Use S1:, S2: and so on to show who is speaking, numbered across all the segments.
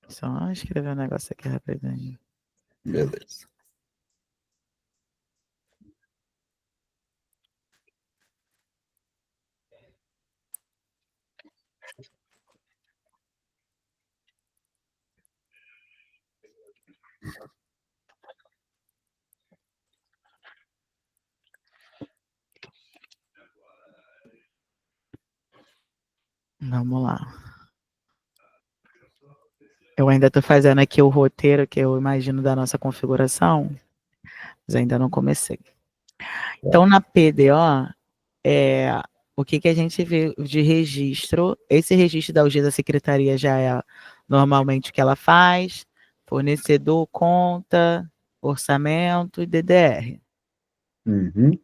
S1: Só escrever um negócio aqui rapidinho.
S2: Beleza.
S1: Vamos lá. Eu ainda estou fazendo aqui o roteiro que eu imagino da nossa configuração, mas ainda não comecei. Então, na PDO, o que a gente vê de registro? Esse registro da UG da secretaria já é normalmente o que ela faz, fornecedor, conta, orçamento e DDR.
S2: Uhum.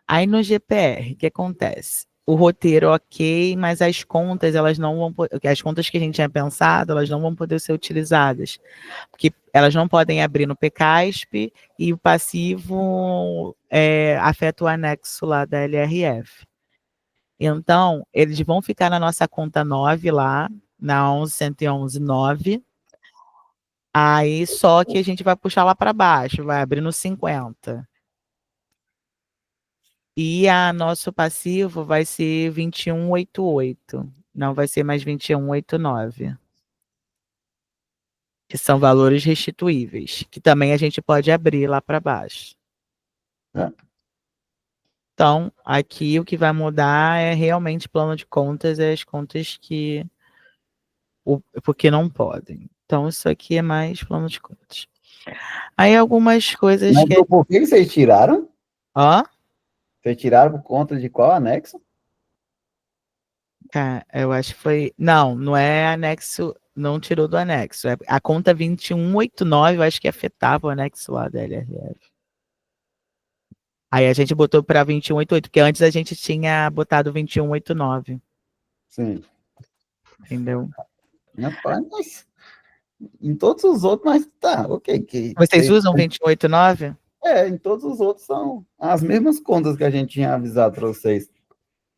S1: Aí no GPR, o que acontece? O roteiro ok, mas as contas, elas não vão, as contas que a gente tinha pensado, elas não vão poder ser utilizadas, porque elas não podem abrir no PCASP e o passivo afeta o anexo lá da LRF. Então, eles vão ficar na nossa conta 9 lá, na 11.111.9. Aí só que a gente vai puxar lá para baixo, vai abrir no 50. E a nosso passivo vai ser 2188. Não vai ser mais 2189. Que são valores restituíveis, que também a gente pode abrir lá para baixo.
S2: É.
S1: Então, aqui o que vai mudar é realmente plano de contas, é as contas que porque não podem. Então, isso aqui é mais plano de contas. Aí algumas coisas
S2: Mas
S1: que.
S2: por que vocês tiraram?
S1: Ó,
S2: Vocês tiraram por conta de qual anexo?
S1: cara, eu acho que foi. Não, não é anexo. Não tirou do anexo. É a conta 2189, eu acho que afetava o anexo lá da LRF. Aí a gente botou para 2188, porque antes a gente tinha botado 2189.
S2: Sim.
S1: Entendeu?
S2: Rapaz, mas em todos os outros, mas tá, ok.
S1: Vocês usam 2189?
S2: Em todos os outros são as mesmas contas que a gente tinha avisado para vocês.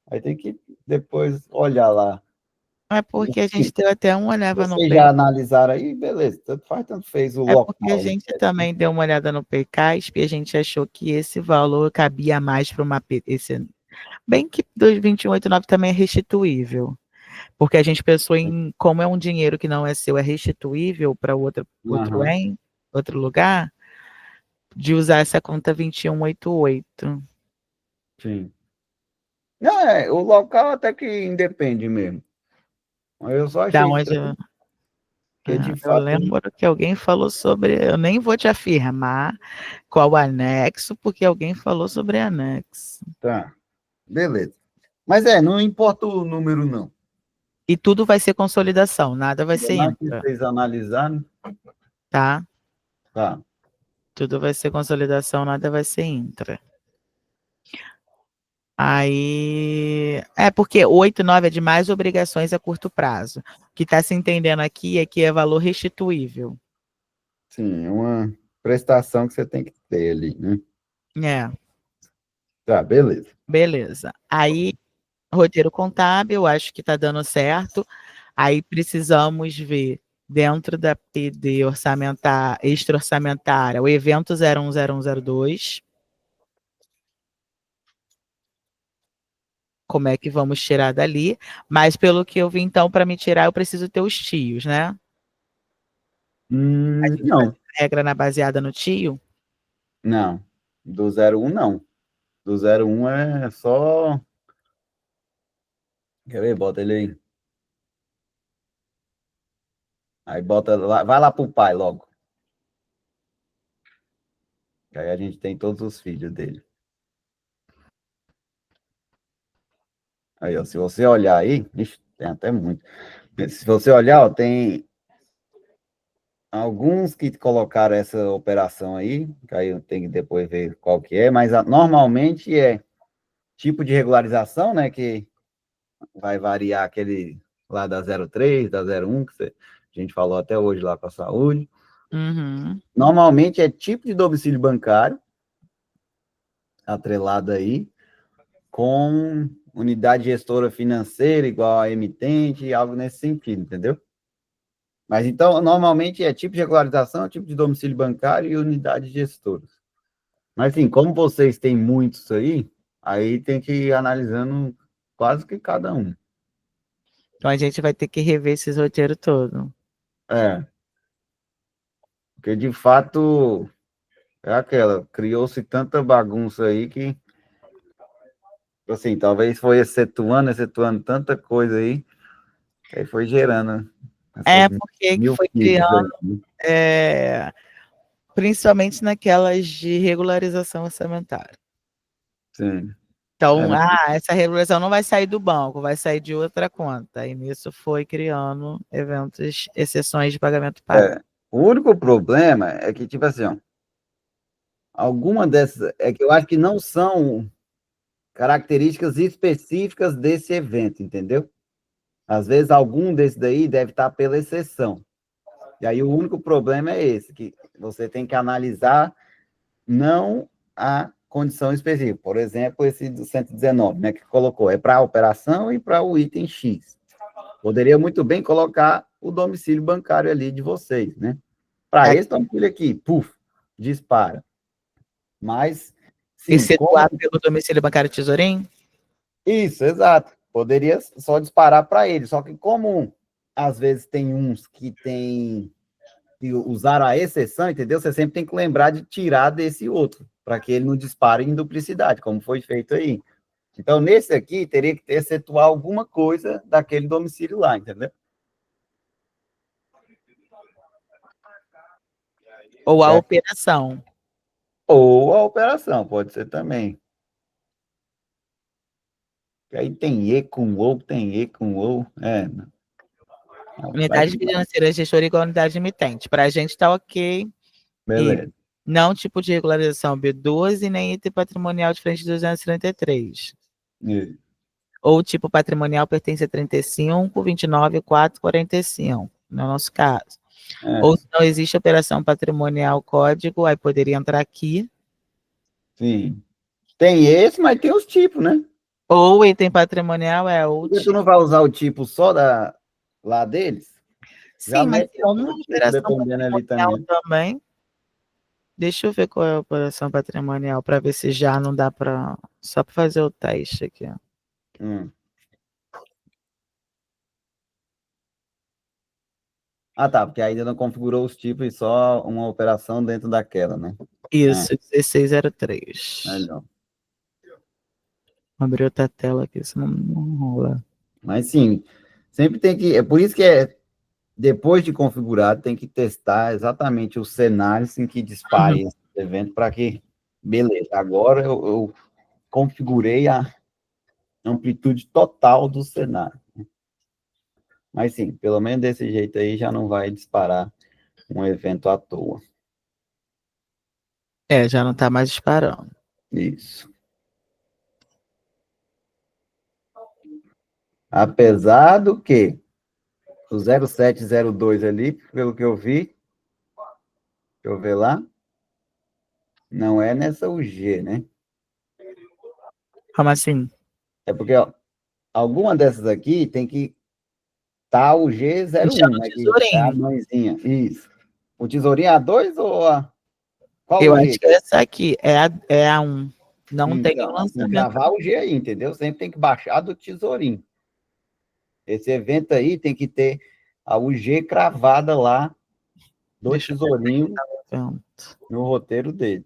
S2: Aí tem que depois olhar lá.
S1: É porque a gente deu até uma olhada no
S2: Vocês
S1: P.
S2: já analisaram aí, beleza. Tanto faz, tanto fez o
S1: É porque a
S2: local.
S1: gente também deu uma olhada no PCASP e a gente achou que esse valor cabia mais para uma. Bem que 2.2189 também é restituível. Porque a gente pensou em, como é um dinheiro que não é seu, é restituível para outro lugar, de usar essa conta 2188.
S2: Sim. O local até que independe mesmo. Eu só
S1: Da
S2: achei
S1: onde
S2: estranho, porque de
S1: eu
S2: fato.
S1: lembro que alguém falou sobre, eu nem vou te afirmar qual anexo, porque alguém falou sobre anexo.
S2: Tá, beleza. Mas não importa o número, não.
S1: E tudo vai ser consolidação, nada vai
S2: Ainda
S1: ser
S2: mais que
S1: intra,
S2: vocês analisaram.
S1: tá?
S2: Tá.
S1: Tudo vai ser consolidação, nada vai ser intra. Aí, porque 8,9 é de mais obrigações a curto prazo. O que está se entendendo aqui é que é valor restituível.
S2: Sim, é uma prestação que você tem que ter ali, né?
S1: É,
S2: Tá, beleza.
S1: beleza. Aí, roteiro contábil, acho que está dando certo. Aí precisamos ver dentro da PD orçamentária, extra-orçamentária, o evento 010102. Como é que vamos tirar dali? Mas pelo que eu vi, então, para me tirar, eu preciso ter os tios, né? A gente faz
S2: Não,
S1: regra baseada no tio?
S2: não. Do 01, não. Do 01 é só. Quer ver? Bota ele aí. Aí bota lá, vai lá pro pai logo. Aí a gente tem todos os filhos dele. Aí, ó, se você olhar aí, ixi, tem até muito. Se você olhar, ó, tem alguns que colocaram essa operação aí, que aí eu tenho que depois ver qual que é, mas normalmente é tipo de regularização, né, que vai variar aquele lá da 03, da 01, a gente falou até hoje lá com a saúde.
S1: Uhum.
S2: Normalmente é tipo de domicílio bancário, atrelado aí, com unidade gestora financeira, igual a emitente, algo nesse sentido, entendeu? Mas então, normalmente é tipo de regularização, tipo de domicílio bancário e unidade gestora. Mas assim, como vocês têm muitos aí tem que ir analisando quase que cada um.
S1: Então a gente vai ter que rever esses roteiros todos.
S2: É, porque de fato é aquela, criou-se tanta bagunça aí que, assim, talvez foi excetuando tanta coisa aí foi gerando essas
S1: É porque que
S2: mil
S1: foi
S2: filhos
S1: criando,
S2: aí, né?
S1: principalmente naquelas de regularização orçamentária.
S2: Sim. É,
S1: Então, essa regularização não vai sair do banco, vai sair de outra conta. E nisso foi criando eventos, exceções de pagamento parcial.
S2: o único problema é que, tipo assim, ó, alguma dessas, é que eu acho que não são características específicas desse evento, entendeu? Às vezes algum desses daí deve estar pela exceção. E aí o único problema é esse, que você tem que analisar não a condição específica. Por exemplo, esse do 119, né, que colocou, é para a operação e para o item X. Poderia muito bem colocar o domicílio bancário ali de vocês, né? Para esse domicílio aqui, puf, dispara. Mas, sim, como...
S1: Excetuado pelo domicílio bancário Tesourinho?
S2: Isso, exato. Poderia só disparar para ele, só que como às vezes tem uns que usaram a exceção, entendeu? Você sempre tem que lembrar de tirar desse outro, para que ele não dispare em duplicidade, como foi feito aí. Então, nesse aqui, teria que excetuar alguma coisa daquele domicílio lá, entendeu?
S1: Ou a operação?
S2: Ou a operação, pode ser também. E aí tem E com ou, tem E com ou.
S1: Unidade financeira gestora igual a unidade emitente. Para a gente está ok.
S2: Beleza.
S1: E não tipo de regularização B12, nem item patrimonial diferente de 233.
S2: Isso.
S1: Ou tipo patrimonial pertence a 35, 29, 4, 45, no nosso caso. Ou se não existe operação patrimonial código, aí poderia entrar aqui.
S2: Sim. Tem esse, mas tem os tipos, né?
S1: Ou item patrimonial é o
S2: Porque tu
S1: tipo.
S2: não vai usar o tipo só lá deles? Já
S1: Sim, mas
S2: mete
S1: tem uma
S2: o tipo,
S1: operação
S2: dependendo ali
S1: patrimonial
S2: também.
S1: também. Deixa eu ver qual é a operação patrimonial, para ver se já não dá para. Só para fazer o teste aqui.
S2: Ah, tá, porque ainda não configurou os tipos e só uma operação dentro daquela, né?
S1: Isso, 1603.
S2: Melhor.
S1: Abrir outra tela aqui, senão não rola.
S2: Mas sim, sempre tem que. É por isso que depois de configurado, tem que testar exatamente os cenários em que dispare esse evento para que. Beleza, agora eu configurei a amplitude total do cenário. Mas sim, pelo menos desse jeito aí já não vai disparar um evento à toa.
S1: Já não está mais disparando.
S2: Isso. Apesar do que o 0702 ali, pelo que eu vi, deixa eu ver lá, não é nessa UG, né?
S1: Como assim?
S2: É porque ó, alguma dessas aqui tem que estar o
S1: Já
S2: G01,
S1: no
S2: né? Que é a
S1: tesourinho.
S2: mãezinha. Isso. O tesourinho é A2 ou a... Qual
S1: Eu
S2: o
S1: acho
S2: G?
S1: que essa aqui é a 1. Não tem o
S2: Então, tem que
S1: lançamento.
S2: gravar o G aí, entendeu? Sempre tem que baixar do tesourinho. Esse evento aí tem que ter a UG cravada lá do
S1: Deixa eu ver se aqui
S2: tesourinho
S1: tá vendo.
S2: no roteiro dele.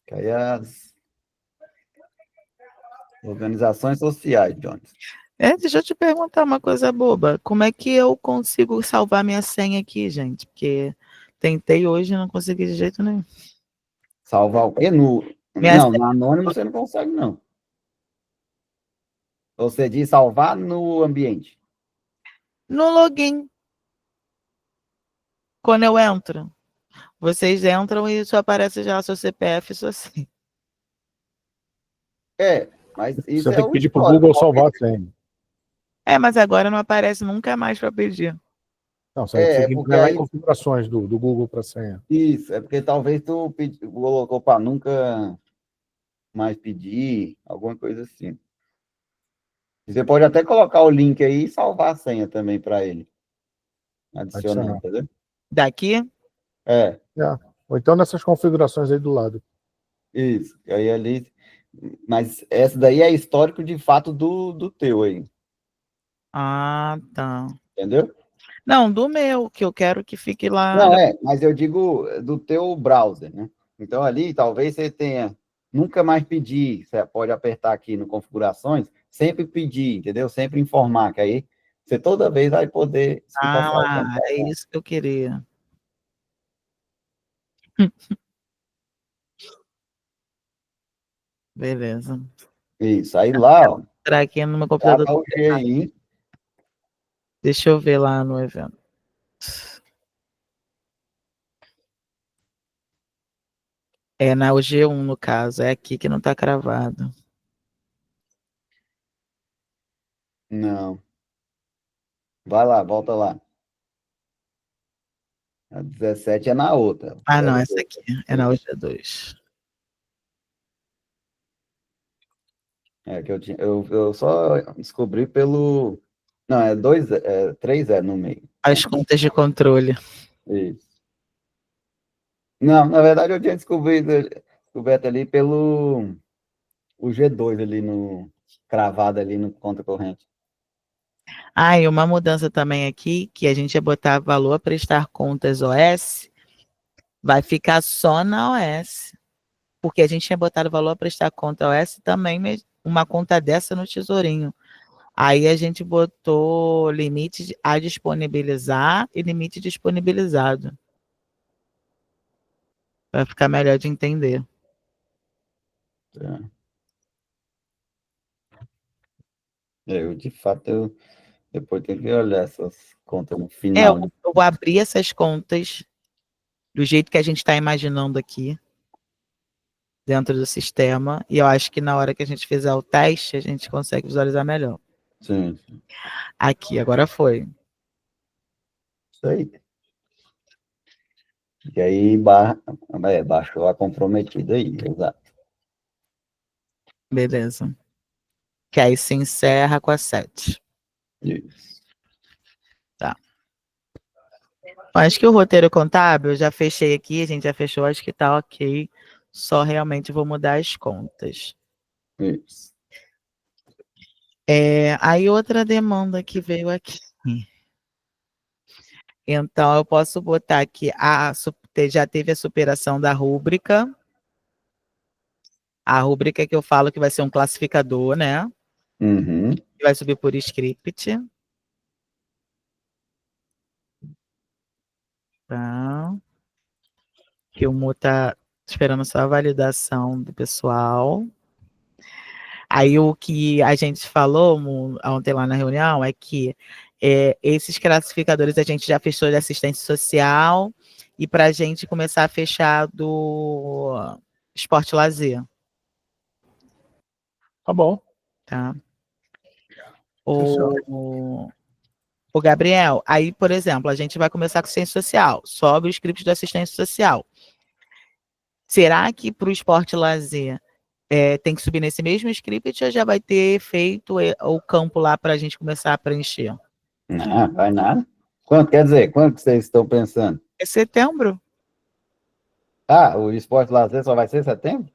S2: Que aí as organizações sociais, Jones.
S1: Deixa eu te perguntar uma coisa boba. Como é que eu consigo salvar minha senha aqui, gente? Porque tentei hoje e não consegui de jeito nenhum.
S2: Salvar o quê?
S1: Minha
S2: Não,
S1: senha
S2: no anônimo você não consegue, não. Você diz salvar no ambiente.
S1: no login, quando eu entro. Vocês entram e só aparece já seu CPF e sua senha.
S2: Mas isso
S3: Você
S2: é
S3: tem que
S2: o
S3: pedir para o
S2: histórico.
S3: Google salvar a senha.
S1: Mas agora não aparece nunca mais para pedir.
S3: Não, você tem que
S2: porque
S3: entrar lá em
S2: aí,
S3: configurações do Google para senha.
S2: isso, é porque talvez tu colocou para nunca mais pedir, alguma coisa assim. Você pode até colocar o link aí e salvar a senha também para ele, adicionando,
S3: Adicionar.
S2: entendeu?
S1: Daqui?
S2: É,
S3: É. Ou então nessas configurações aí do lado.
S2: isso. E aí ali, mas essa daí é histórico de fato do teu aí,
S1: Ah, tá.
S2: entendeu?
S1: Não, do meu, que eu quero que fique lá.
S2: Não, mas eu digo do teu browser, né? Então ali talvez você tenha nunca mais pedir, você pode apertar aqui no configurações, sempre pedir, entendeu? Sempre informar, que aí você toda vez vai poder escutar sua
S1: Ah,
S2: conta.
S1: é isso que eu queria. Beleza.
S2: Isso, aí lá, ó,
S1: Entrar aqui no meu
S2: já
S1: computador.
S2: tá o G aí,
S1: Deixa eu ver lá no evento. É na UG1, no caso. É aqui que não tá cravado.
S2: não, vai lá, volta lá. A 17 é na outra.
S1: Ah, não,
S2: Pega
S1: essa aqui. É na UG2.
S2: que eu só descobri pelo. Não, é dois, três no meio.
S1: As contas de controle.
S2: Isso. Não, na verdade eu tinha descoberto ali pelo o G2 ali no cravado ali no conta corrente.
S1: Ah, e uma mudança também aqui, que a gente ia botar valor a prestar contas OS, vai ficar só na OS. Porque a gente tinha botado valor a prestar conta OS também, uma conta dessa no Tesourinho. Aí a gente botou limite a disponibilizar e limite disponibilizado. Vai ficar melhor de entender.
S2: Tá? Eu, de fato, depois tenho que olhar essas contas no
S1: É,
S2: final, né?
S1: eu vou abrir essas contas do jeito que a gente está imaginando aqui, dentro do sistema, e eu acho que na hora que a gente fizer o teste, a gente consegue visualizar melhor.
S2: Sim,
S1: Aqui, agora foi.
S2: isso aí. E aí baixou a comprometida aí, exato.
S1: Beleza. Que aí se encerra com a 7.
S2: Isso.
S1: Tá. Acho que o roteiro contábil, eu já fechei aqui, a gente já fechou, acho que tá ok. Só realmente vou mudar as contas.
S2: Isso.
S1: Aí outra demanda que veio aqui. Então, eu posso botar aqui, já teve a superação da rúbrica. A rúbrica que eu falo que vai ser um classificador, né?
S2: Uhum.
S1: Que vai subir por script. Tá. Que o Mu tá esperando só a validação do pessoal. Aí o que a gente falou ontem lá na reunião é que esses classificadores a gente já fechou de assistência social e para a gente começar a fechar do esporte e lazer,
S3: Tá bom.
S1: tá?
S3: Sim, senhor.
S1: O Gabriel, aí, por exemplo, a gente vai começar com assistência social, sobe o script da assistência social. Será que para o esporte e lazer tem que subir nesse mesmo script ou já vai ter feito o campo lá para a gente começar a preencher?
S2: Não, vai nada. Quanto, quer dizer, quanto que vocês estão pensando?
S1: É setembro?
S2: Ah, o esporte lazer só vai ser em setembro?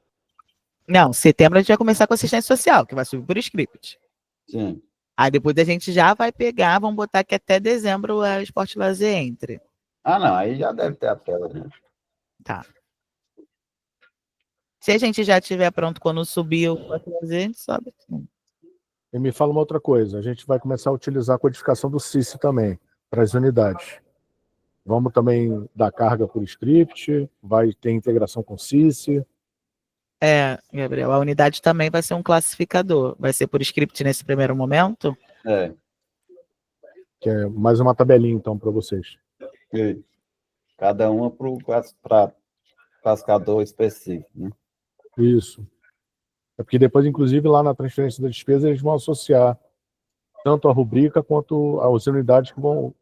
S1: Não, setembro a gente vai começar com assistência social, que vai subir por script.
S2: Sim.
S1: Aí depois a gente já vai pegar, vamos botar que até dezembro o esporte e lazer entre.
S2: Ah, não, aí já deve ter a tela, né?
S1: Tá. Se a gente já tiver pronto quando subir o esporte e lazer, a gente sobe.
S3: E me fala uma outra coisa. A gente vai começar a utilizar a codificação do CIS também, para as unidades. Vamos também dar carga por script, vai ter integração com CIS.
S1: Gabriel, a unidade também vai ser um classificador. Vai ser por script nesse primeiro momento?
S2: É.
S3: Que é mais uma tabelinha, então, para vocês.
S2: Isso. Cada uma para classificador específico, né?
S3: Isso. É porque depois, inclusive, lá na transferência da despesa, eles vão associar tanto a rubrica quanto as unidades que vão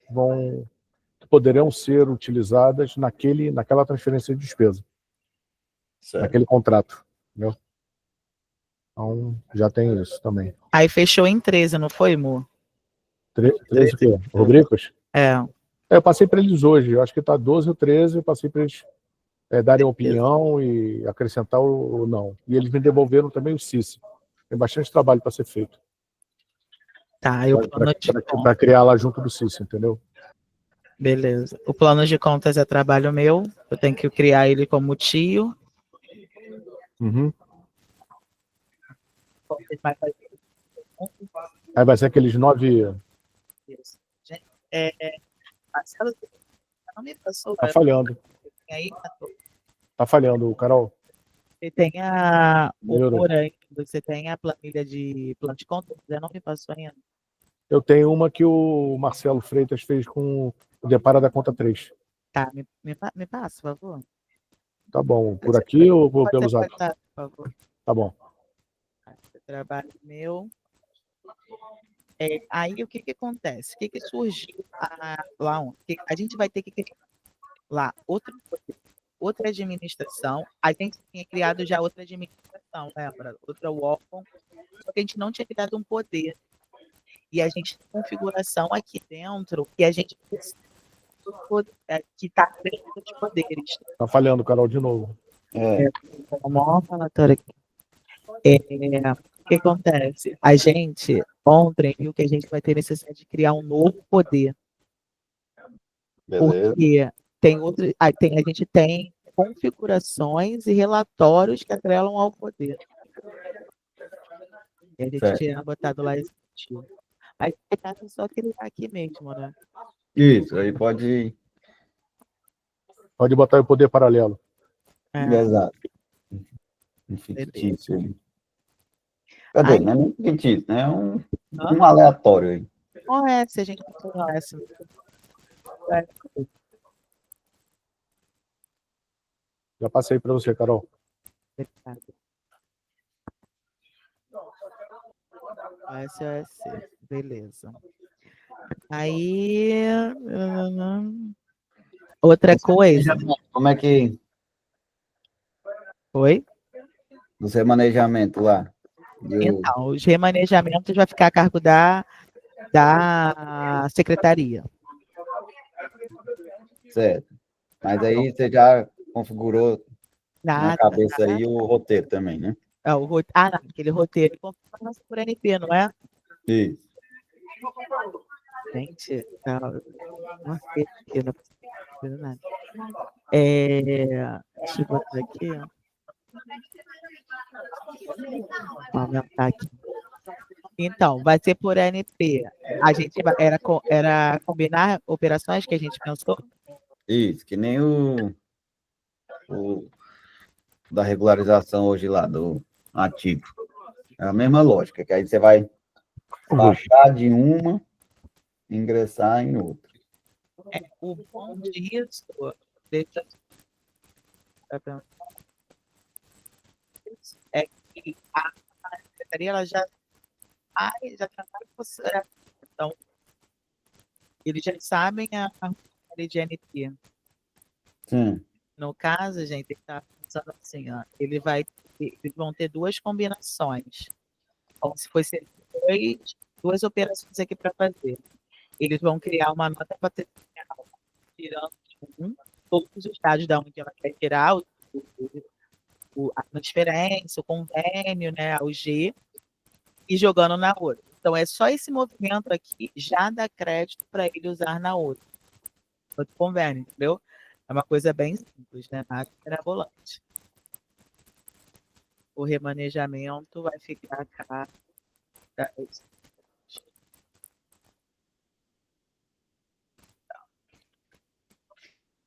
S3: poderão ser utilizadas naquela transferência de despesa,
S2: Certo.
S3: naquele contrato. Entendeu? Então, já tem isso também.
S1: Aí fechou em 13, não foi, Mo?
S3: 13 o quê? Rubricas?
S1: É.
S3: Eu passei para eles hoje, eu acho que está 12 ou 13, eu passei para eles darem opinião e acrescentar ou não. E eles me devolveram também o CIS. Tem bastante trabalho para ser feito.
S1: Tá, e o plano de
S3: Para
S1: contas.
S3: criar lá junto do CIS, entendeu?
S1: Beleza. O plano de contas é trabalho meu. Eu tenho que criar ele como tio.
S3: Uhum. Aí vai ser aqueles 9.
S1: Marcelo, não me passou.
S3: Tá falhando.
S1: Aí,
S3: Tá falhando, Carol.
S1: você tem o
S3: Melhorou.
S1: Porém, você tem a planilha de plano de contas, você não me passou ainda.
S3: Eu tenho uma que o Marcelo Freitas fez com o Depara da Conta 3.
S1: Tá, me passa, por favor.
S3: Tá bom. Por aqui ou pelo zap?
S1: Por favor.
S3: Tá bom.
S1: Trabalho meu. Aí o que acontece? O que surgiu lá ontem? A gente vai ter que criar lá outra administração. A gente tinha criado já outra administração, lembra? Outra órgão, só que a gente não tinha criado um poder. E a gente tem configuração aqui dentro que a gente precisa que está dentro dos poderes.
S3: Tá falhando, Carol, de novo.
S1: Uma falatória aqui. O que acontece? A gente ontem viu que a gente vai ter necessidade de criar um novo poder.
S2: Beleza.
S1: Porque a gente tem configurações e relatórios que atrelam ao poder. E a gente
S2: Certo.
S1: tinha botado lá executivo. Aí é só clicar aqui mesmo, né?
S2: Isso, aí pode.
S3: Pode botar o poder paralelo.
S2: Exato. Um fictício aí. Cadê? Não é nem fictício, né? É um aleatório aí.
S1: Se a gente não S.
S3: Já passei para você, Carol.
S1: SOS, beleza. Aí, outra coisa.
S2: Como é que.
S1: Oi?
S2: Dos remanejamentos lá.
S1: Então, os remanejamentos vai ficar a cargo da secretaria.
S2: Certo. Mas aí você já configurou na cabeça aí o roteiro também, né?
S1: Não, aquele roteiro configura por NP, não é?
S2: Isso.
S1: Gente, não sei aqui, não precisa nada. Deixa eu botar aqui, ó. Vou aumentar aqui. Então, vai ser por NP. A gente era combinar operações que a gente pensou?
S2: Isso, que nem o da regularização hoje lá, do ativo. É a mesma lógica, que aí você vai baixar de uma e ingressar em outra.
S1: O bom disso, deixa eu pensar, é que a secretaria ela já está em então eles já sabem a área de NP.
S2: Sim.
S1: No caso, gente, ele está pensando assim, ó, eles vão ter duas combinações, como se fosse duas operações aqui para fazer. Eles vão criar uma nota patrimonial, tirando todos os dados da onde ela quer tirar a transferência, o convênio, né, o G, e jogando na outra. Então, é só esse movimento aqui já dá crédito para ele usar na outra. Outro convênio, entendeu? É uma coisa bem simples, né? Nada mirabolante. O remanejamento vai ficar cá.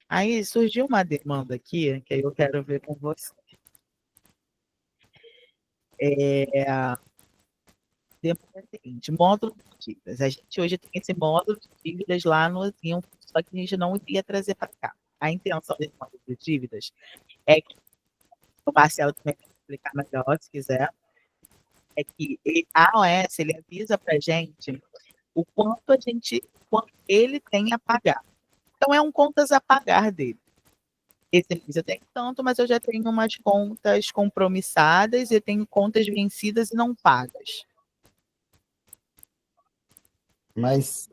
S1: Aí surgiu uma demanda aqui, que eu quero ver com você. Demanda é o seguinte, módulo de dívidas. A gente hoje tem esse módulo de dívidas lá no Zinho, só que a gente não iria trazer para cá. A intenção desse módulo de dívidas é que, o Marcelo também vai explicar melhor, se quiser, é que a AOS, ele avisa para a gente o quanto ele tem a pagar. Então, é um contas a pagar dele. Esse mês eu tenho tanto, mas eu já tenho umas contas compromissadas e tenho contas vencidas e não pagas.
S2: Mas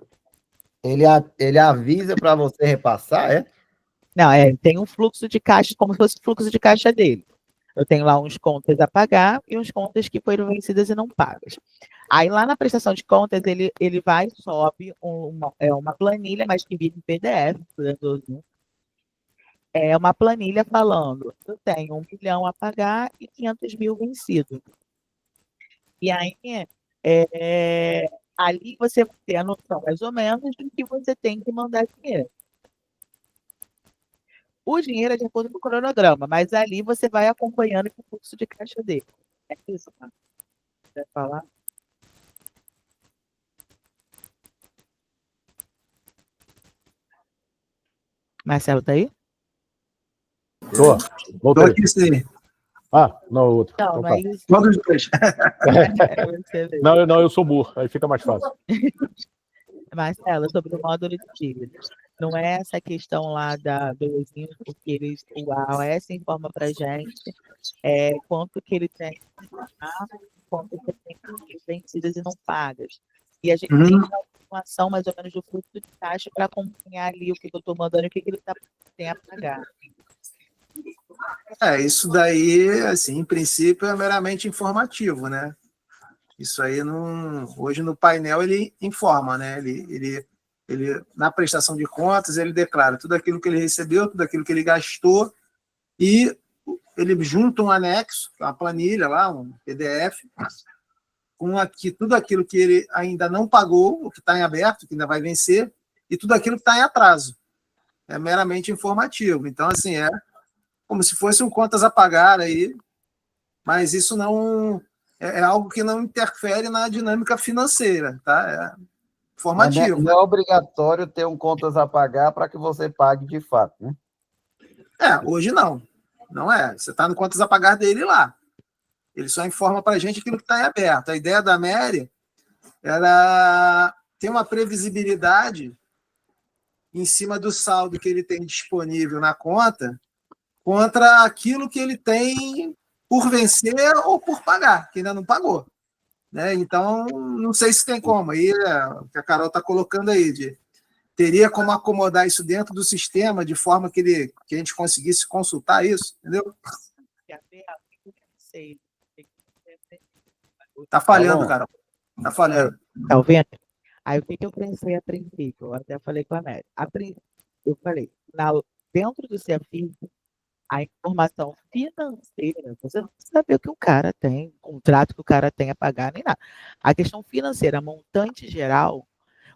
S2: ele avisa para você repassar, é?
S1: Não, tem um fluxo de caixa, como se fosse o fluxo de caixa dele. Eu tenho lá uns contas a pagar e uns contas que foram vencidas e não pagas. Aí lá na prestação de contas, ele vai e sobe uma planilha, mas que vira em PDF, é uma planilha falando, eu tenho 1 milhão a pagar e 500 mil vencido. E aí, ali você vai ter a noção, mais ou menos, do que você tem que mandar dinheiro. O dinheiro é de acordo com o cronograma, mas ali você vai acompanhando o fluxo de caixa dele. É isso, tá? Quer falar? Marcelo, tá aí?
S3: Tô.
S4: Tô
S3: Voltei.
S4: aqui, sim.
S3: Ah, não, outro.
S1: Não,
S3: Então
S1: não
S3: tá.
S1: é isso.
S4: Qual dos dois?
S1: Você vê.
S3: Não, eu sou burro, aí fica mais fácil.
S1: Marcelo, sobre o módulo de dívidas. Não é essa questão lá do exímio, porque a OAS informa para a gente quanto que ele tem, quanto que ele tem vencidas e não pagas. E a gente tem uma informação mais ou menos do fluxo de taxa para acompanhar ali o que eu estou mandando e o que ele tem a pagar.
S4: Isso daí, assim, em princípio, é meramente informativo, né? Isso aí, hoje no painel, ele informa, né? Ele, na prestação de contas, ele declara tudo aquilo que ele recebeu, tudo aquilo que ele gastou, e ele junta um anexo, uma planilha lá, um PDF, com tudo aquilo que ele ainda não pagou, o que está em aberto, que ainda vai vencer, e tudo aquilo que está em atraso. É meramente informativo. Então, assim, é como se fosse um contas a pagar aí, mas isso não é algo que não interfere na dinâmica financeira, tá? É informativo.
S2: Não é obrigatório ter um contas a pagar para que você pague de fato, né?
S4: Hoje não. Não é. Você está no contas a pagar dele lá. Ele só informa para a gente aquilo que está em aberto. A ideia da Mary era ter uma previsibilidade em cima do saldo que ele tem disponível na conta contra aquilo que ele tem por vencer ou por pagar, que ainda não pagou. Né? Então, não sei se tem como. Aí o que a Carol está colocando aí, teria como acomodar isso dentro do sistema de forma que a gente conseguisse consultar isso, entendeu? Tá falhando, Carol. Tá falhando.
S1: Tá ouvindo? Aí o que eu pensei a princípio? Eu até falei com a Mary. Eu falei, dentro do CFI, a informação financeira, você não sabe o que o cara tem, o contrato que o cara tem a pagar, nem nada. A questão financeira, montante geral,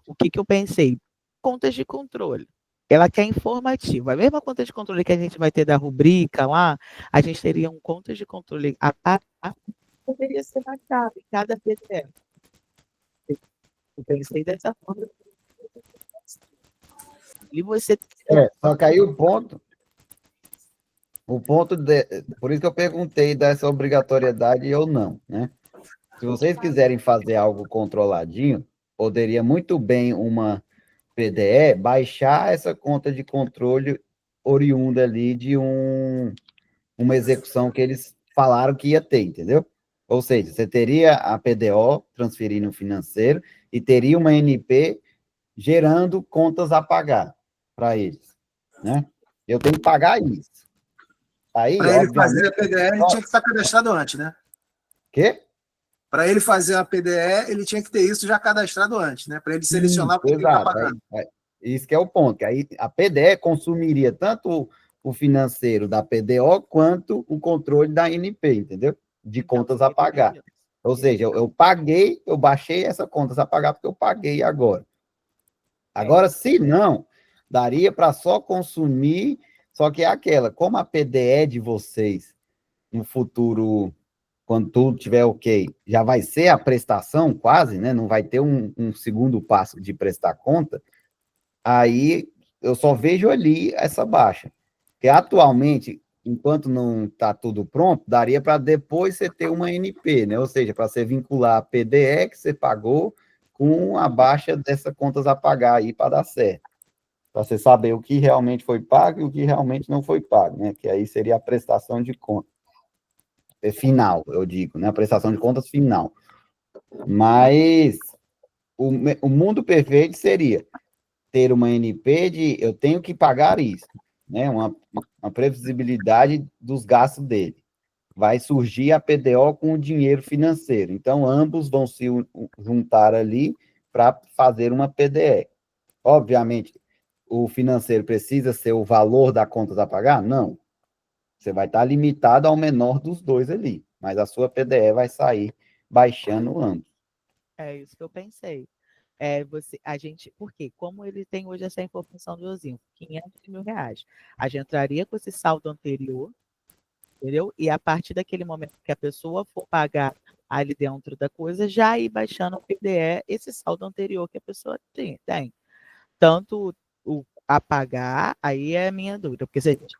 S1: o que eu pensei? Contas de controle. Ela quer informativa. A mesma conta de controle que a gente vai ter da rubrica lá, a gente teria um contas de controle a pagar, poderia ser marcado em cada PDF. Eu pensei dessa forma. E você...
S2: Só que aí o ponto, por isso que eu perguntei dessa obrigatoriedade ou não, né? Se vocês quiserem fazer algo controladinho, poderia muito bem uma PDE baixar essa conta de controle oriunda ali de uma execução que eles falaram que ia ter, entendeu? Ou seja, você teria a PDO transferindo o financeiro e teria uma NP gerando contas a pagar para eles, né? Eu tenho que pagar isso. Aí,
S4: para ele fazer a PDE, ele tinha que estar cadastrado antes, né?
S2: Quê?
S4: Para ele fazer a PDE, ele tinha que ter isso já cadastrado antes, né? Para ele selecionar o que ele está pagando.
S2: Isso que é o ponto. Aí a PDE consumiria tanto o financeiro da PDO quanto o controle da NP, entendeu? De contas a pagar. Ou seja, eu paguei, eu baixei essa contas a pagar porque eu paguei agora. Agora, se não, daria para só consumir, só que é aquela, como a PDE de vocês, no futuro, quando tudo tiver ok, já vai ser a prestação quase, né? Não vai ter um segundo passo de prestar conta, aí eu só vejo ali essa baixa. Porque atualmente, enquanto não está tudo pronto, daria para depois você ter uma NP, né? Ou seja, para você vincular a PDE que você pagou com a baixa dessa contas a pagar aí para dar certo. para você saber o que realmente foi pago e o que realmente não foi pago, né? Que aí seria a prestação de contas. Final, eu digo, né? A prestação de contas final. Mas o mundo perfeito seria ter uma NP de eu tenho que pagar isso, né? Uma previsibilidade dos gastos dele. Vai surgir a PDO com o dinheiro financeiro. Então, ambos vão se juntar ali para fazer uma PDE. Obviamente, o financeiro precisa ser o valor da conta a pagar? Não. Você vai estar limitado ao menor dos dois ali, mas a sua PDE vai sair baixando ambos.
S1: É isso que eu pensei. Porque como ele tem hoje essa informação do Ozinho, 500 mil reais, a gente entraria com esse saldo anterior, entendeu? E a partir daquele momento que a pessoa for pagar ali dentro da coisa, já ir baixando o PDE, esse saldo anterior que a pessoa tem. Tanto a pagar, aí é a minha dúvida, porque se a gente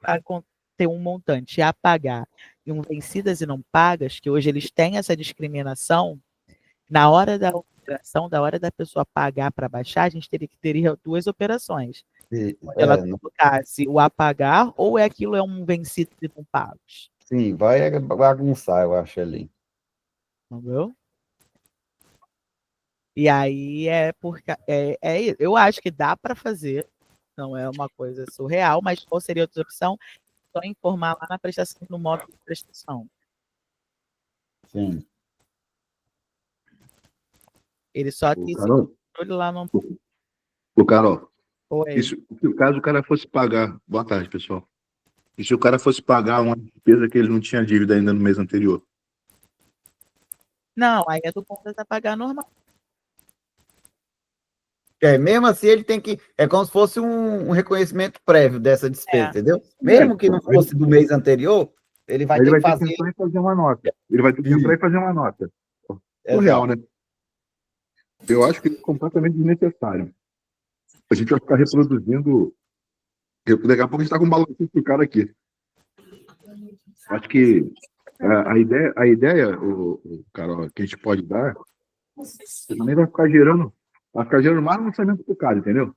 S1: ter um montante a pagar e um vencidas e não pagas, que hoje eles têm essa discriminação, na hora da operação, da hora da pessoa pagar para baixar, a gente teria duas operações. Ela colocasse o a pagar ou aquilo é um vencido e não pagos.
S2: Sim, vai bagunçar, eu acho, ali.
S1: Entendeu? E aí eu acho que dá para fazer, não é uma coisa surreal, mas qual seria outra opção? Só informar lá na prestação, no módulo de prestação.
S2: Sim.
S1: Ele só tem esse controle lá no.
S5: O Carol,
S1: Oi.
S5: se o caso o cara fosse pagar. Boa tarde, pessoal. E se o cara fosse pagar uma despesa que ele não tinha dívida ainda no mês anterior?
S1: Não, aí é do contas a pagar normal.
S2: Mesmo assim, ele tem que. É como se fosse um reconhecimento prévio dessa despesa, entendeu? Mesmo que não fosse do mês anterior, ele vai ter que fazer.
S5: Ele vai ter que entrar e fazer uma nota. Ele vai ter que entrar e fazer uma nota.
S2: Surreal,
S5: né? Eu acho que é completamente desnecessário. A gente vai ficar reproduzindo. Daqui a pouco a gente está com um balanço pro cara aqui. Acho que a ideia, Carol, que a gente pode dar, também vai ficar gerando mais lançamento pro cara, entendeu?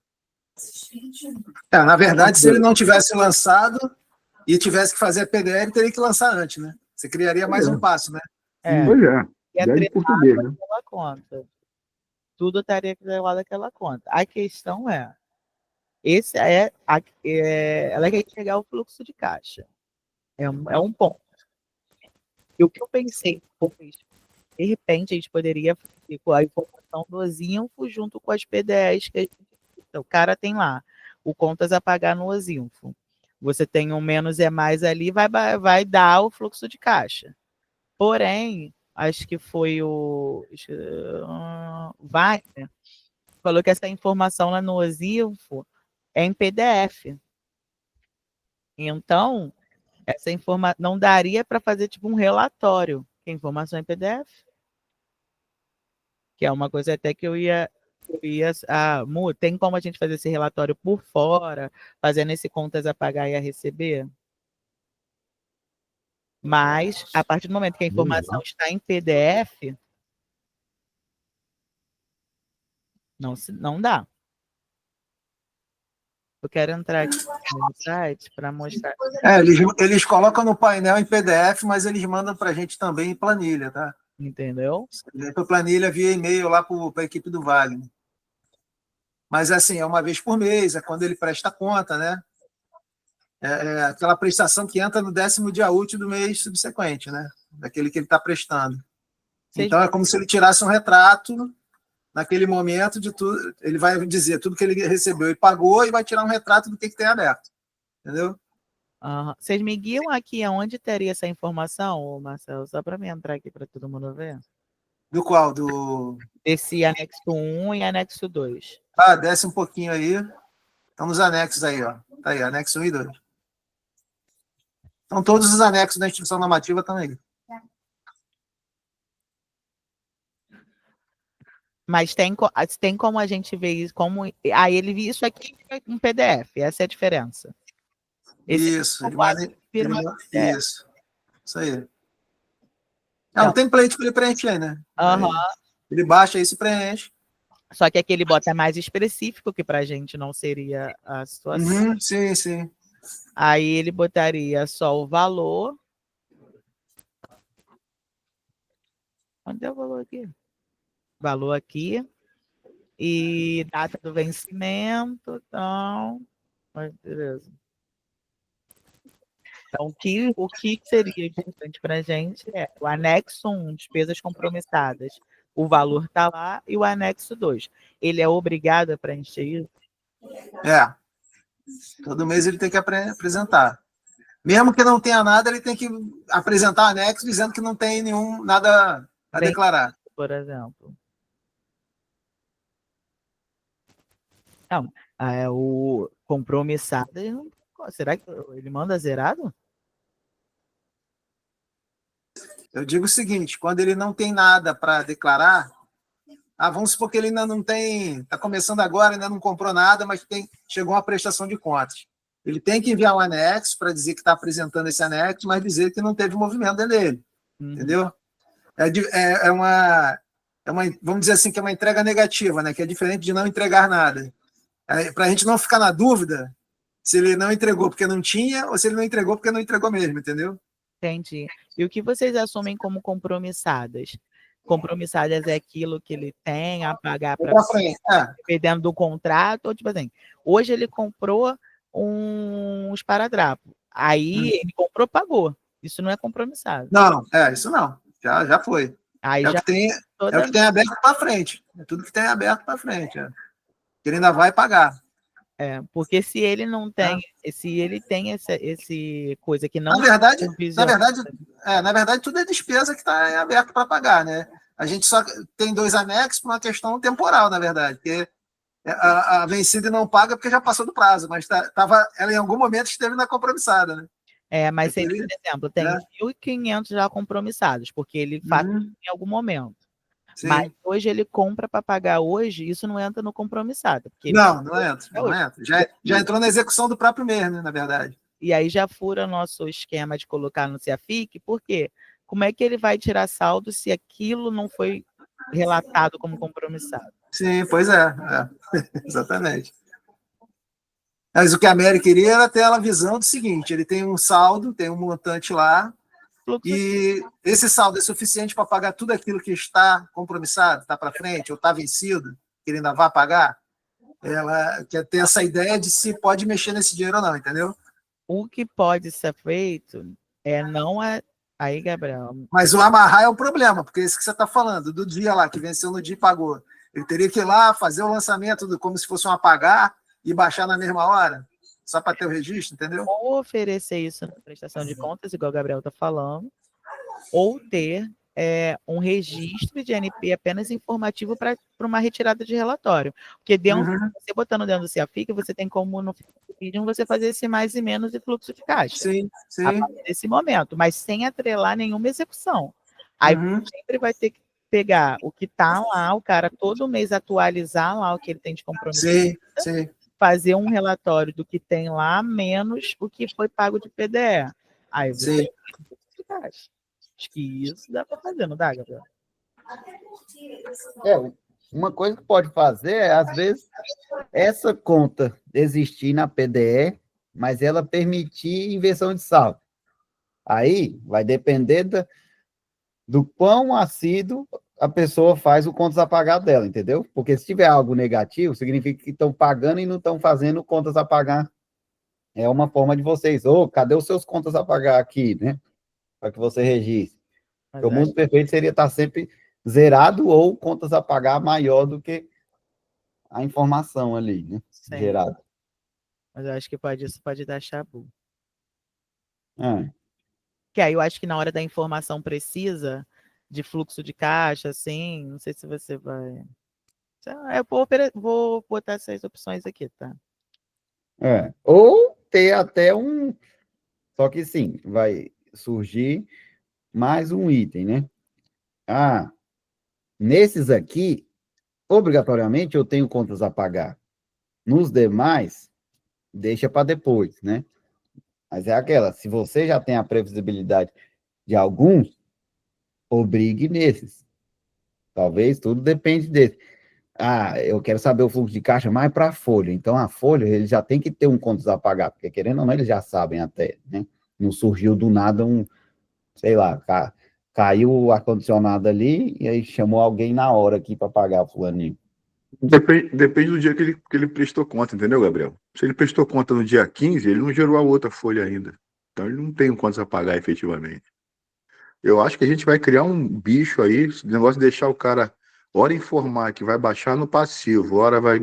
S4: Na verdade, se ele não tivesse lançado e tivesse que fazer a PDE, ele teria que lançar antes, né? Você criaria mais um passo, né?
S5: Pois é.
S1: E
S5: Ideia de português, né?
S1: aquela conta. Tudo estaria levado àquela conta. A questão ela quer enxergar o fluxo de caixa. É um ponto. E o que eu pensei foi, de repente, a gente poderia fazer com a informação do Ozinfo junto com as PDEs que o cara tem lá. O contas a pagar no Ozinfo. Você tem um menos e mais ali, vai dar o fluxo de caixa. Porém, acho que foi o Wagner, falou que essa informação lá no Ozinfo é em PDF. Então, essa informação não daria para fazer tipo um relatório, que é informação em PDF. Que é uma coisa até que tem como a gente fazer esse relatório por fora, fazendo esse contas a pagar e a receber? Mas, a partir do momento que a informação está em PDF, não dá. Eu quero entrar aqui no site para mostrar.
S4: Eles colocam no painel em PDF, mas eles mandam para a gente também em planilha, tá?
S1: Entendeu?
S4: A planilha via e-mail lá para a equipe do Wagner. Mas, assim, é uma vez por mês, é quando ele presta conta, né? É aquela prestação que entra no 10º dia útil do mês subsequente, né? Daquele que ele está prestando. Então, é como se ele tirasse um retrato naquele momento de tudo. Ele vai dizer tudo que ele recebeu e pagou e vai tirar um retrato do que tem aberto. Entendeu?
S1: Vocês me guiam aqui aonde teria essa informação, Marcelo? Só para mim entrar aqui para todo mundo ver.
S4: Do qual?
S1: Esse anexo 1 e anexo 2.
S4: Desce um pouquinho aí. Estão nos anexos aí, ó. Tá aí, anexo 1 e 2. Então, todos os anexos da instituição normativa estão aí.
S1: Mas tem como a gente ver isso, ele viu isso aqui em PDF, essa é a diferença.
S4: Isso aí. É um template para ele preencher, né?
S1: Uhum.
S4: Ele baixa isso e preenche.
S1: Só que aqui ele bota mais específico, que para a gente não seria a situação.
S4: Uhum, sim, sim.
S1: Aí ele botaria só o valor. Onde é o valor aqui? Valor aqui. E data do vencimento. Então, beleza. Então, o que seria importante para a gente é o anexo 1, despesas compromissadas. O valor está lá, e o anexo 2. Ele é obrigado a preencher isso?
S4: É. Todo mês ele tem que apresentar. Mesmo que não tenha nada, ele tem que apresentar anexo dizendo que não tem nada a declarar.
S1: Por exemplo. Não, o compromissado, será que ele manda zerado?
S4: Eu digo o seguinte, quando ele não tem nada para declarar, vamos supor que ele ainda não tem, está começando agora, ainda não comprou nada, mas chegou uma prestação de contas. Ele tem que enviar um anexo para dizer que está apresentando esse anexo, mas dizer que não teve movimento dentro dele. Entendeu? Vamos dizer assim, que é uma entrega negativa, né? Que é diferente de não entregar nada. Para a gente não ficar na dúvida se ele não entregou porque não tinha ou se ele não entregou porque não entregou mesmo, entendeu?
S1: Entendi. E o que vocês assumem como compromissadas? Compromissadas é aquilo que ele tem a pagar para
S4: frente,
S1: dependendo do contrato, ou tipo assim, hoje ele comprou um esparadrapo, aí ele comprou, pagou. Isso não é compromissado.
S4: Não, isso não. Já foi.
S1: Aí
S4: é
S1: já
S4: o que tem aberto para frente. É tudo que tem aberto para frente. Ele ainda vai pagar.
S1: Porque se ele não tem, se ele tem esse coisa que não.
S4: Na verdade, tudo é despesa que está aberto para pagar, né? A gente só tem 2 anexos por uma questão temporal, na verdade, porque a vencida não paga porque já passou do prazo, mas ela em algum momento esteve na compromissada, né?
S1: Mas por exemplo, tem 1.500 já compromissados, porque ele faturou em algum momento. Sim. Mas hoje ele compra para pagar hoje, isso não entra no compromissado.
S4: Não entra. Já entrou na execução do próprio mês, né, na verdade.
S1: E aí já fura nosso esquema de colocar no CEAFIC, por quê? Como é que ele vai tirar saldo se aquilo não foi relatado como compromissado?
S4: Sim, pois é. Exatamente. Mas o que a Mary queria era ter a visão do seguinte, ele tem um saldo, tem um montante lá, e esse saldo é suficiente para pagar tudo aquilo que está compromissado, está para frente, ou está vencido, que ele ainda vai pagar. Ela quer ter essa ideia de se pode mexer nesse dinheiro ou não, entendeu?
S1: O que pode ser feito não é... Aí, Gabriel...
S4: Mas o amarrar é o problema, porque é isso que você está falando, do dia lá, que venceu no dia e pagou. Ele teria que ir lá fazer o lançamento como se fosse um apagar e baixar na mesma hora, só para ter o registro, entendeu?
S1: Ou oferecer isso na prestação de contas, igual o Gabriel está falando, ou ter um registro de NP apenas informativo para uma retirada de relatório. Porque você botando dentro do CEAFIC, você tem como no vídeo você fazer esse mais e menos de fluxo de caixa.
S4: Sim.
S1: A partir desse momento, mas sem atrelar nenhuma execução. Aí você sempre vai ter que pegar o que está lá, o cara todo mês atualizar lá o que ele tem de compromisso.
S4: Sim.
S1: Fazer um relatório do que tem lá, menos o que foi pago de PDE. Aí você tem fluxo de caixa. Acho que isso dá para fazer, não dá, Gabriel?
S2: Uma coisa que pode fazer é, às vezes, essa conta existir na PDE, mas ela permitir inversão de saldo. Aí vai depender do quão assíduo a pessoa faz o contas a pagar dela, entendeu? Porque se tiver algo negativo, significa que estão pagando e não estão fazendo contas a pagar. É uma forma de vocês, cadê os seus contas a pagar aqui, né? Para que você registre. O mundo perfeito seria estar sempre zerado ou contas a pagar maior do que a informação ali, né?
S1: Sim.
S2: Gerada.
S1: Mas eu acho que isso pode dar chabu.
S2: É.
S1: Que aí eu acho que na hora da informação precisa de fluxo de caixa, assim, não sei se você vai... Eu vou botar essas opções aqui, tá?
S2: Ou ter até Só que sim, vai surgir mais um item, né? Nesses aqui, obrigatoriamente eu tenho contas a pagar. Nos demais, deixa para depois, né? Mas é aquela, se você já tem a previsibilidade de alguns, obrigue nesses. Talvez tudo depende desse. eu quero saber o fluxo de caixa mais para a folha. Então, a folha, ele já tem que ter um contas a pagar, porque querendo ou não, eles já sabem até, né? Não surgiu do nada sei lá, caiu o ar-condicionado ali e aí chamou alguém na hora aqui para pagar o fulaninho.
S5: Depende do dia que ele prestou conta, entendeu, Gabriel? Se ele prestou conta no dia 15, ele não gerou a outra folha ainda. Então ele não tem contas a pagar efetivamente. Eu acho que a gente vai criar um bicho aí, esse negócio de deixar o cara, hora informar que vai baixar no passivo, hora vai.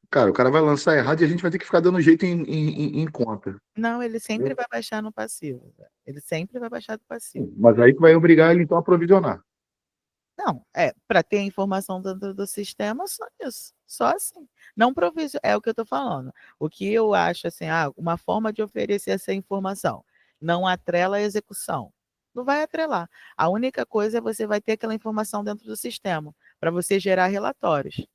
S5: Cara, o cara vai lançar errado e a gente vai ter que ficar dando jeito em conta.
S1: Não, ele sempre vai baixar no passivo. Ele sempre vai baixar do passivo.
S5: Mas aí que vai obrigar ele então a provisionar.
S1: Não, para ter a informação dentro do sistema, só isso. Só assim. Não provisão, é o que eu estou falando. O que eu acho assim, uma forma de oferecer essa informação. Não atrela a execução. Não vai atrelar. A única coisa é você vai ter aquela informação dentro do sistema, para você gerar relatórios.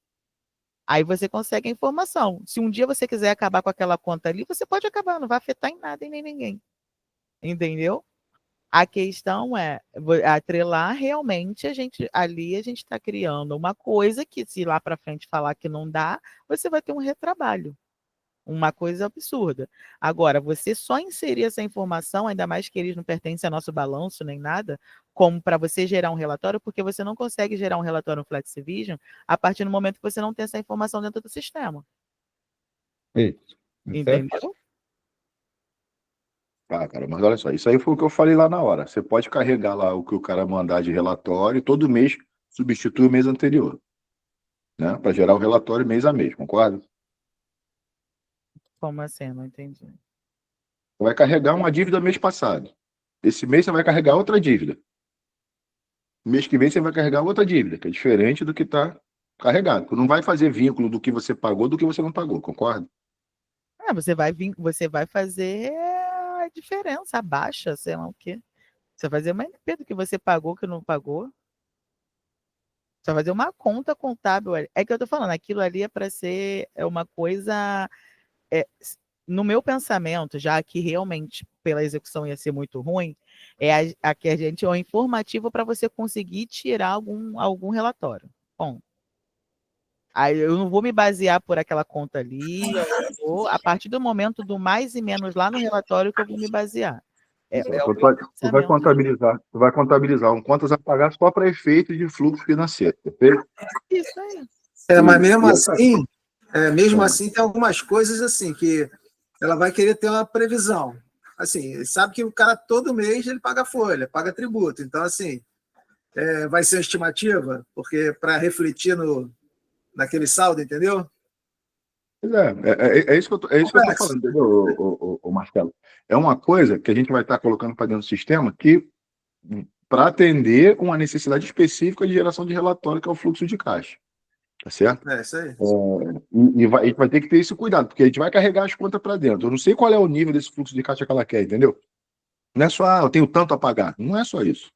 S1: Aí você consegue a informação. Se um dia você quiser acabar com aquela conta ali, você pode acabar, não vai afetar em nada e nem ninguém. Entendeu? A questão é atrelar realmente a gente está criando uma coisa que, se lá para frente falar que não dá, você vai ter um retrabalho. Uma coisa absurda. Agora, você só inserir essa informação, ainda mais que eles não pertencem ao nosso balanço nem nada, como para você gerar um relatório, porque você não consegue gerar um relatório no FlexiVision a partir do momento que você não tem essa informação dentro do sistema.
S2: Isso.
S1: Entendeu?
S5: Cara, mas olha só, isso aí foi o que eu falei lá na hora. Você pode carregar lá o que o cara mandar de relatório, todo mês substitui o mês anterior, né? Para gerar o relatório mês a mês, concorda?
S1: Como assim? Não entendi.
S5: Você vai carregar uma dívida mês passado. Esse mês você vai carregar outra dívida. Mês que vem você vai carregar outra dívida, que é diferente do que está carregado. Você não vai fazer vínculo do que você pagou do que você não pagou, concorda?
S1: Você vai fazer a diferença, a baixa, sei lá o quê. Você vai fazer uma NP do que você pagou, que não pagou. Você vai fazer uma conta contábil. É que eu tô falando, aquilo ali é para ser uma coisa. No meu pensamento, já que realmente pela execução ia ser muito ruim, a que a gente é um informativo para você conseguir tirar algum relatório. Bom, aí eu não vou me basear por aquela conta ali, a partir do momento do mais e menos lá no relatório que eu vou me basear.
S5: Tu vai contabilizar um contas a pagar só para efeito de fluxo financeiro, perfeito?
S1: Isso aí.
S4: Mas mesmo assim, tem algumas coisas assim que ela vai querer ter uma previsão. Assim, sabe que o cara todo mês ele paga folha, paga tributo. Então, assim, vai ser uma estimativa, porque para refletir naquele saldo, entendeu?
S5: É isso que eu tô falando, entendeu, Marcelo? É uma coisa que a gente vai estar colocando para dentro do sistema que para atender uma necessidade específica de geração de relatório, que é o fluxo de caixa. Tá certo?
S4: Isso aí.
S5: E a gente vai ter que ter esse cuidado, porque a gente vai carregar as contas para dentro. Eu não sei qual é o nível desse fluxo de caixa que ela quer, entendeu? Não é só, eu tenho tanto a pagar. Não é só isso.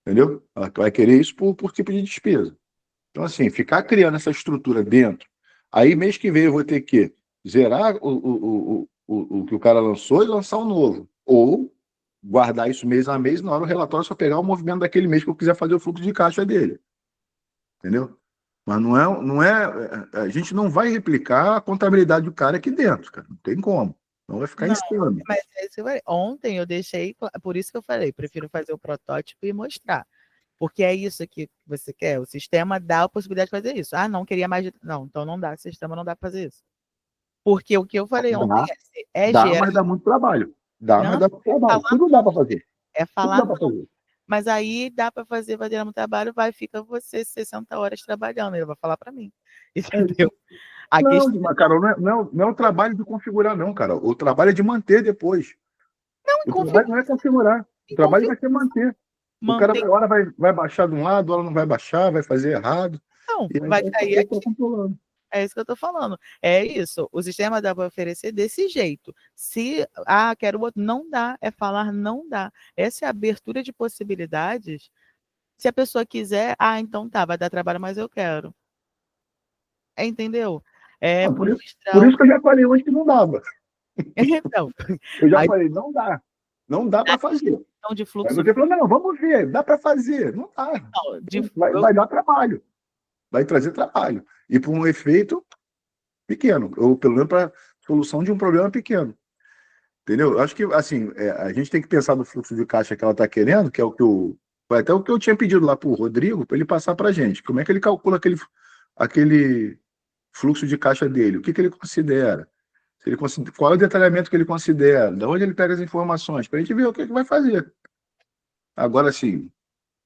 S5: Entendeu? Ela vai querer isso por tipo de despesa. Então, assim, ficar criando essa estrutura dentro. Aí, mês que vem, eu vou ter que zerar o que o cara lançou e lançar um novo. Ou guardar isso mês a mês, na hora o relatório só pegar o movimento daquele mês que eu quiser fazer o fluxo de caixa dele. Entendeu? Mas não é. A gente não vai replicar a contabilidade do cara aqui dentro, cara. Não tem como. Não vai ficar em cima.
S1: Mas ontem eu deixei, por isso que eu falei, prefiro fazer o protótipo e mostrar. Porque é isso que você quer. O sistema dá a possibilidade de fazer isso. Não queria mais. Não, então não dá. O sistema não dá para fazer isso. Porque o que eu falei ontem
S5: dá, mas dá muito trabalho. Mas dá muito trabalho. Tudo dá para fazer.
S1: Falar. Mas aí dá para fazer, vai dar muito trabalho, fica você 60 horas trabalhando. Ele vai falar para mim. Entendeu?
S5: Mas, cara, não é o trabalho de configurar, não, cara. O trabalho é de manter depois. O trabalho não é configurar. O trabalho vai ser manter. O cara uma hora vai baixar de um lado, hora não vai baixar, vai fazer errado.
S1: Não, vai cair aqui. É isso que eu estou falando. É isso. O sistema dá para oferecer desse jeito. Se, quero outro, não dá. É falar não dá. Essa é a abertura de possibilidades. Se a pessoa quiser, então tá, vai dar trabalho, mas eu quero. Entendeu?
S5: Por isso que eu já falei hoje que não dava.
S1: Então,
S5: eu já falei, não dá. Não dá para fazer.
S1: De fluxo.
S5: Aí você falou, não, vamos ver, dá para fazer. Não dá. Vai dar trabalho. vai trazer trabalho. E para um efeito pequeno, ou pelo menos para solução de um problema pequeno. Entendeu? Eu acho que, assim, a gente tem que pensar no fluxo de caixa que ela está querendo, que é o que foi até o que eu tinha pedido lá para o Rodrigo, para ele passar para a gente. Como é que ele calcula aquele fluxo de caixa dele? O que ele considera? Qual é o detalhamento que ele considera? De onde ele pega as informações? Para a gente ver o que vai fazer. Agora, assim,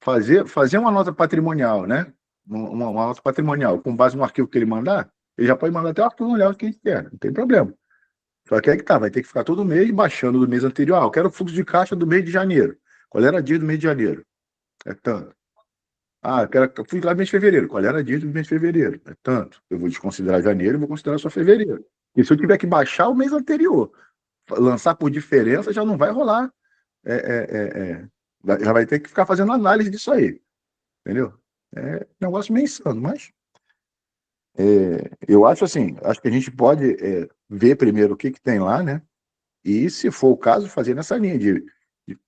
S5: fazer uma nota patrimonial, né? Uma nota patrimonial com base no arquivo que ele mandar, ele já pode mandar até o arquivo no layout que ele quer, não tem problema. Só que aí que tá, vai ter que ficar todo mês baixando do mês anterior. Eu quero o fluxo de caixa do mês de janeiro. Qual era a dívida do mês de janeiro? É tanto. Eu fui lá no mês de fevereiro. Qual era a dívida do mês de fevereiro? É tanto. Eu vou desconsiderar janeiro e vou considerar só fevereiro. E se eu tiver que baixar o mês anterior, lançar por diferença, já não vai rolar. Já vai ter que ficar fazendo análise disso aí. Entendeu? É um negócio meio insano, mas eu acho assim, acho que a gente pode ver primeiro o que tem lá, né? E, se for o caso, fazer nessa linha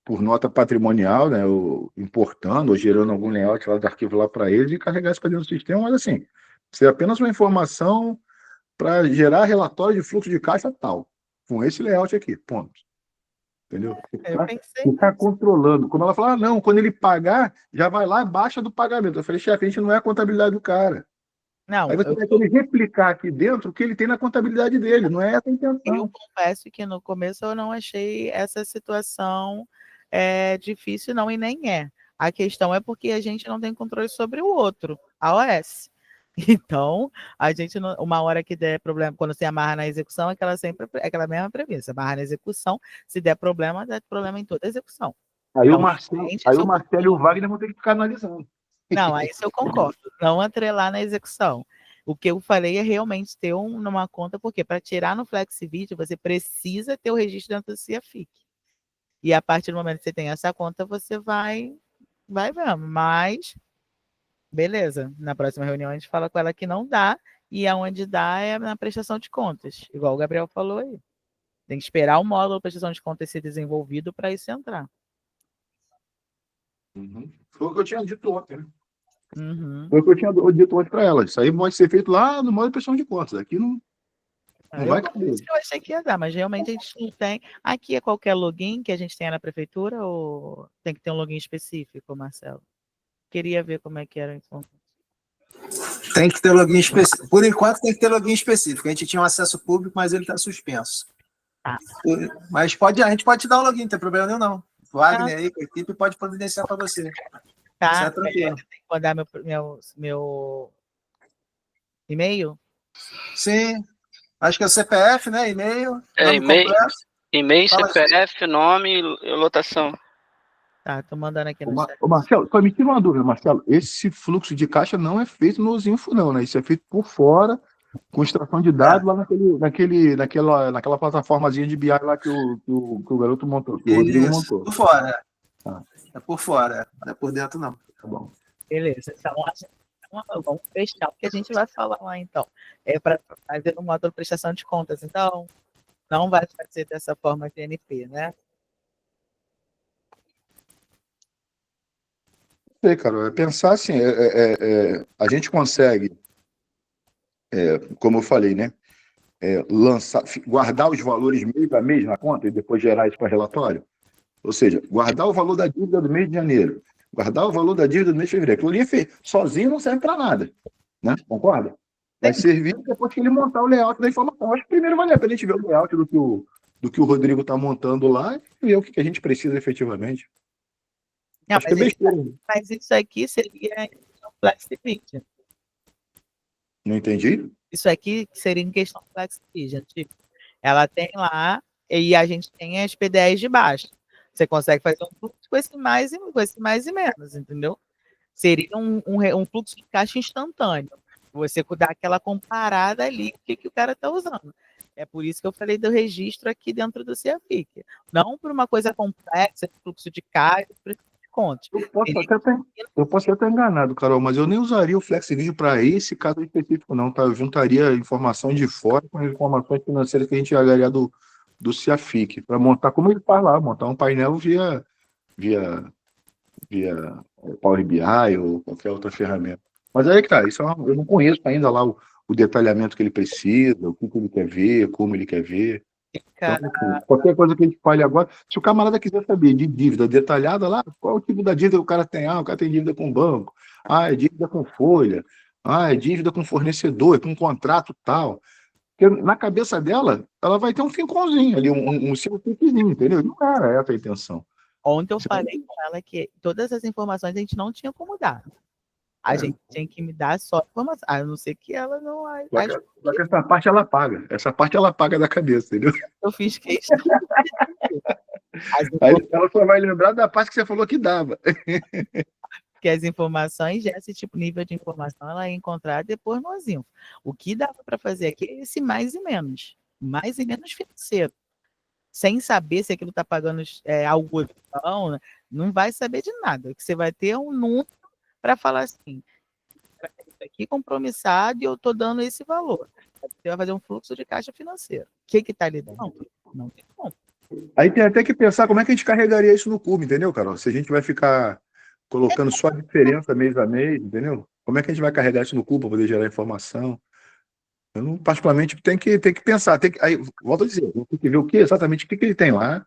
S5: por nota patrimonial, né? Ou importando, ou gerando algum layout lá do arquivo lá para eles e carregar isso para dentro do sistema, mas assim, ser apenas uma informação para gerar relatório de fluxo de caixa tal, com esse layout aqui, ponto. Entendeu?
S1: Eu pensei
S5: Ficar controlando. Como ela fala, não, quando ele pagar, já vai lá, baixa do pagamento. Eu falei, chefe, a gente não é a contabilidade do cara.
S1: Não,
S5: Aí você vai querer replicar aqui dentro o que ele tem na contabilidade dele, não é essa a intenção.
S1: eu confesso que no começo eu não achei essa situação difícil, não, e nem é. A questão é porque a gente não tem controle sobre o outro, a OS. Então, a gente, uma hora que der problema, quando se amarra na execução, é aquela mesma premissa. Amarra na execução, se der problema, dá problema em toda a execução.
S5: Aí
S1: Então,
S5: o Marcelo e o Wagner vão ter que ficar analisando.
S1: Não, aí isso eu concordo. Não atrelar na execução. O que eu falei é realmente ter numa conta, porque para tirar no FlexiVid, você precisa ter o registro dentro do CIAFIC. E a partir do momento que você tem essa conta, você vai mesmo. Mas, beleza. Na próxima reunião a gente fala com ela que não dá, e aonde dá é na prestação de contas, igual o Gabriel falou aí. Tem que esperar o módulo de prestação de contas ser desenvolvido para isso entrar.
S5: Foi o que eu tinha dito ontem, né?
S1: Uhum.
S5: Foi o que eu tinha dito ontem para ela. Isso aí pode ser feito lá no módulo de prestação de contas. Aqui não vai caber.
S1: Eu achei que ia dar, mas realmente a gente não tem. Aqui é qualquer login que a gente tenha na prefeitura ou tem que ter um login específico, Marcelo? Queria ver como é que era então.
S4: Tem que ter login específico. Por enquanto tem que ter login específico. A gente tinha um acesso público, mas ele está suspenso. Mas a gente pode te dar o login, não tem problema nenhum, não. O Wagner aí, com a equipe, pode providenciar para você.
S1: Tá, tem que mandar meu e-mail?
S4: Sim. Acho que é o CPF, né? E-mail.
S6: E-mail, CPF, nome e lotação.
S1: Tá, tô mandando aqui no chat.
S5: Marcelo, só me tira uma dúvida, Marcelo. Esse fluxo de caixa não é feito no Zinfo, não, né? Isso é feito por fora, com extração de dados lá naquela plataformazinha de BI lá que o garoto montou, que o Rodrigo montou.
S4: Por fora. É por fora, não é por dentro, não.
S5: Tá bom.
S1: Beleza, então vamos fechar o que a gente vai falar lá, então. É para fazer no módulo de prestação de contas, então não vai fazer dessa forma TNP, né?
S5: Sei, cara, é pensar assim, a gente consegue, como eu falei, né? Guardar os valores mês a mês na conta e depois gerar isso para relatório. Ou seja, guardar o valor da dívida do mês de janeiro, guardar o valor da dívida do mês de fevereiro. Aquilo ali sozinho não serve para nada, né? Concorda? Vai servir depois que ele montar o layout da informação. Acho que primeiro vale a pena a gente ver o layout do que o Rodrigo está montando lá e ver o que a gente precisa efetivamente.
S1: Não,
S5: acho que é besteira.
S1: Mas isso aqui seria em questão FlexiVid.
S5: Não entendi?
S1: Isso aqui seria em questão FlexiVid. Tipo, ela tem lá e a gente tem as PDEs de baixo. Você consegue fazer um fluxo com esse mais e menos, entendeu? Seria um fluxo de caixa instantâneo. Você dá aquela comparada ali, o que o cara está usando. É por isso que eu falei do registro aqui dentro do CIAFIC. Não por uma coisa complexa, fluxo de caixa, de contas.
S5: Eu posso até estar enganado, Carol, mas eu nem usaria o FlexiVid para esse caso específico, não, tá? Eu juntaria informação de fora com as informações financeiras que a gente agaria do CIAFIC, para montar, como ele faz lá, montar um painel via Power BI ou qualquer outra ferramenta. Mas aí que tá, eu não conheço ainda lá o detalhamento que ele precisa, o que ele quer ver, como ele quer ver. Então,
S1: Cara,
S5: assim, qualquer coisa que a gente fale agora, se o camarada quiser saber de dívida detalhada lá, qual o tipo da dívida que o cara tem? Ah, o cara tem dívida com o banco, é dívida com folha, é dívida com fornecedor, é com um contrato tal. Porque na cabeça dela, ela vai ter um finconzinho ali, um seu piquezinho, entendeu? Não era essa a intenção.
S1: ontem eu falei com ela que todas as informações a gente não tinha como dar. A gente tinha que me dar só informação. A não ser que ela não.
S5: Só que essa parte ela paga. Essa parte ela paga da cabeça, entendeu?
S1: Eu fiz questão.
S5: Aí ela só vai lembrar da parte que você falou que dava.
S1: Que as informações, esse tipo de nível de informação, ela ia encontrar depois no Zinfo. O que dava para fazer aqui é esse mais e menos. Mais e menos financeiro. Sem saber se aquilo está pagando algo ou não, né? Não vai saber de nada. Que você vai ter um número para falar assim, isso aqui compromissado e eu estou dando esse valor. Você vai fazer um fluxo de caixa financeiro. O que está ali dentro? Não tem como.
S5: Aí tem até que pensar como é que a gente carregaria isso no cubo, entendeu, Carol? Se a gente vai ficar colocando só a diferença mês a mês, entendeu? Como é que a gente vai carregar isso no cubo para poder gerar informação? Eu, não, particularmente, tem que pensar. Aí, volto a dizer, tem que ver exatamente o que ele tem lá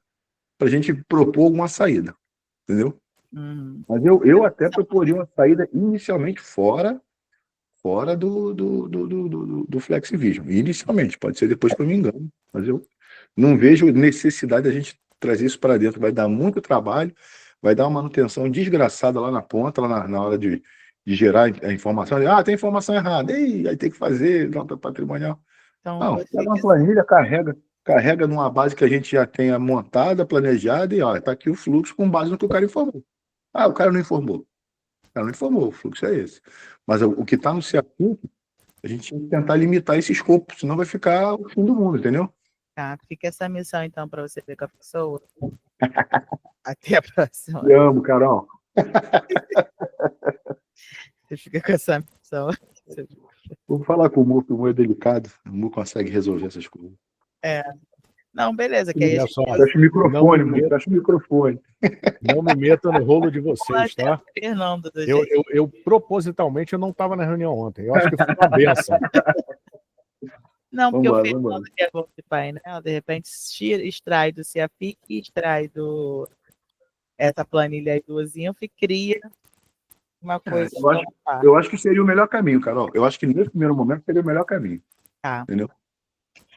S5: para a gente propor alguma saída, entendeu? Mas eu até proporia uma saída inicialmente fora do FlexiVision. Inicialmente, pode ser depois que eu me engano, mas eu não vejo necessidade da gente trazer isso para dentro. Vai dar muito trabalho, vai dar uma manutenção desgraçada lá na ponta, lá na hora de gerar a informação. Tem informação errada, aí tem que fazer nota patrimonial.
S1: Então,
S5: Não, pega uma planilha, carrega numa base que a gente já tenha montada, planejada, e está aqui o fluxo com base no que o cara informou. O cara não informou. Ela não informou, o fluxo é esse. Mas o que está no CAFIC, a gente tem que tentar limitar esse escopo, senão vai ficar o fim do mundo, entendeu?
S1: Tá, fica essa missão, então, para você ver com a pessoa. Até a próxima.
S5: Te amo, Carol.
S1: Você fica com essa missão.
S5: Vou falar com o Mu, que o Mu é delicado. O Mu consegue resolver essas coisas.
S1: Não, beleza. Que aí
S3: Olha só,
S5: Fecha o microfone, Mu, fecha o microfone.
S3: não me meta no rolo de vocês, tá?
S1: Fernando, do
S3: Eu propositalmente eu não estava na reunião ontem. Eu acho que foi uma benção.
S1: Não, porque
S5: Vambora,
S1: o Fernando
S5: vambora.
S1: que é bom de painel, de repente extrai do CAFIC, extrai essa planilha aí do Zinfo e cria uma coisa.
S5: Eu acho que seria o melhor caminho, Carol. Eu acho que nesse primeiro momento seria o melhor caminho.
S1: Tá.
S5: Entendeu?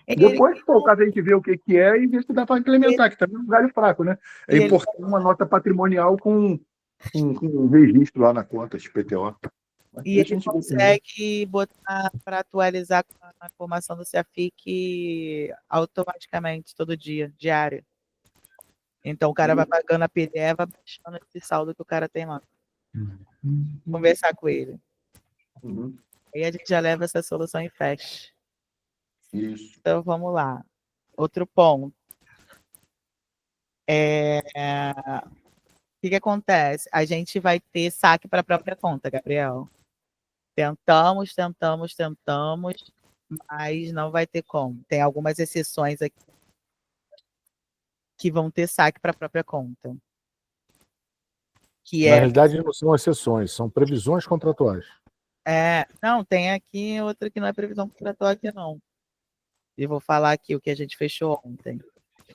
S5: Depois, por causa a gente vê o que é e ver se dá para implementar, que também é um galho fraco, né? É importante uma nota patrimonial com um registro lá na conta, XPTO.
S1: E ele consegue botar para atualizar a informação do CAFIC automaticamente, todo dia, diário. Então o cara vai pagando a PDF, vai baixando esse saldo que o cara tem lá. Conversar com ele. Aí a gente já leva essa solução em fecha.
S5: Isso.
S1: Então vamos lá. Outro ponto. O que acontece? A gente vai ter saque para a própria conta, Gabriel. Tentamos, mas não vai ter como. Tem algumas exceções aqui que vão ter saque para a própria conta.
S3: Na realidade, não são exceções, são previsões contratuais.
S1: Não, tem aqui outra que não é previsão contratual aqui, não. E vou falar aqui o que a gente fechou ontem.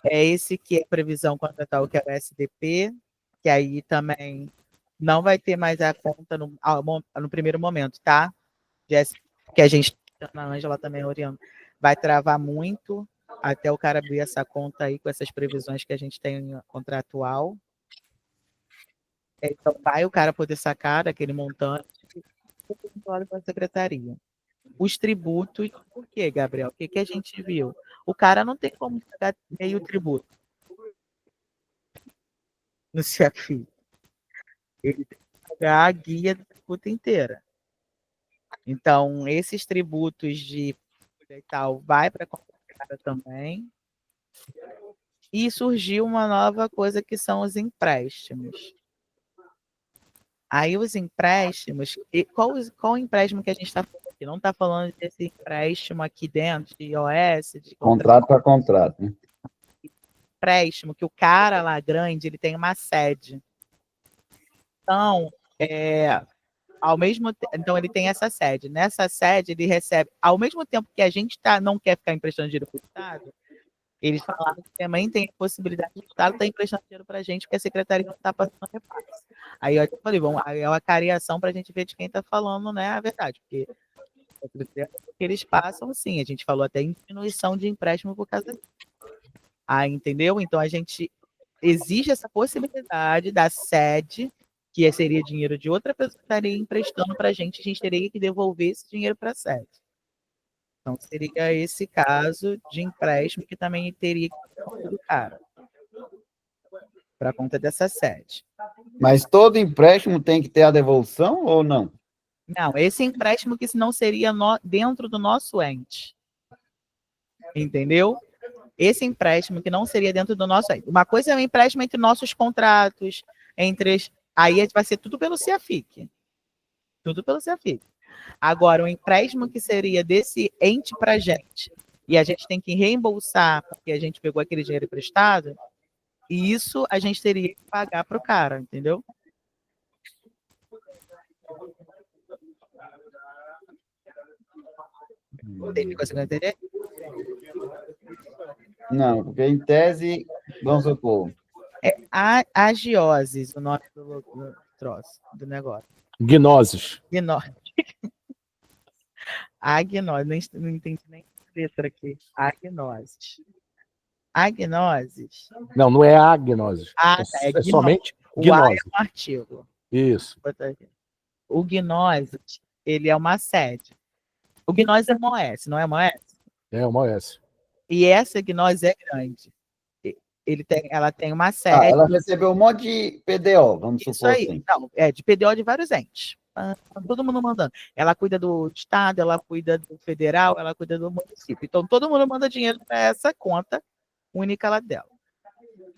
S1: É esse que é previsão contratual, que é o SDP, que aí também não vai ter mais a conta no primeiro momento, tá? Que a gente, a Ângela também orienta, vai travar muito até o cara abrir essa conta aí com essas previsões que a gente tem contratual. Então, vai o cara poder sacar daquele montante com a secretaria. Os tributos, por quê, Gabriel? O que a gente viu? O cara não tem como pagar meio tributo no CFI. Ele tem que pagar a guia do tributo inteira. Então, esses tributos de e tal vai para a conta também. E surgiu uma nova coisa que são os empréstimos. Aí os empréstimos, qual empréstimo que a gente está falando aqui? Não está falando desse empréstimo aqui dentro, de IOS, de
S2: Contrato a contrato, né?
S1: Empréstimo, que o cara lá grande, ele tem uma sede. Então, Então ele tem essa sede. Nessa sede ele recebe, ao mesmo tempo que a gente não quer ficar emprestando dinheiro para o Estado, eles falaram que também tem a possibilidade de o Estado estar emprestando dinheiro para a gente, porque a secretaria não está passando repasse. Aí eu falei, bom, aí é uma cariação para a gente ver de quem está falando, né, a verdade, porque que eles passam, sim, a gente falou até em diminuição de empréstimo por causa disso. Entendeu? Então existe essa possibilidade da sede, que seria dinheiro de outra pessoa que estaria emprestando para a gente teria que devolver esse dinheiro para a sede. Então, seria esse caso de empréstimo que também teria que ser do cara, para conta dessa sede.
S2: Mas todo empréstimo tem que ter a devolução ou não?
S1: Não, esse empréstimo que não seria dentro do nosso ente. Entendeu? Esse empréstimo que não seria dentro do nosso ente. Uma coisa é o empréstimo entre nossos contratos, aí vai ser tudo pelo CEAFIC. Tudo pelo CEAFIC. Agora, o empréstimo que seria desse ente para a gente, e a gente tem que reembolsar, porque a gente pegou aquele dinheiro emprestado, e isso a gente teria que pagar para o cara, entendeu? Você conseguiu entender?
S2: Não, porque em tese, vamos supor.
S1: É agioses, o nome do troço, do negócio.
S3: Gnoses.
S1: Gnose. Agnose, não entendi nem a letra aqui. Agnoses. Agnoses.
S3: Não é agnoses.
S1: Tá,
S3: É somente
S1: o A é
S3: gnose.
S1: um artigo.
S3: Isso.
S1: O gnose, ele é uma sede. O gnose é uma OS, não é uma OS?
S3: É uma OS.
S1: E essa gnose é grande. Ela tem uma sede.
S2: Ela recebeu um monte de PDO, vamos
S1: Isso
S2: supor
S1: aí.
S2: assim.
S1: Não, de PDO de vários entes. Todo mundo mandando. Ela cuida do estado, ela cuida do federal, ela cuida do município. Então, todo mundo manda dinheiro para essa conta única lá dela.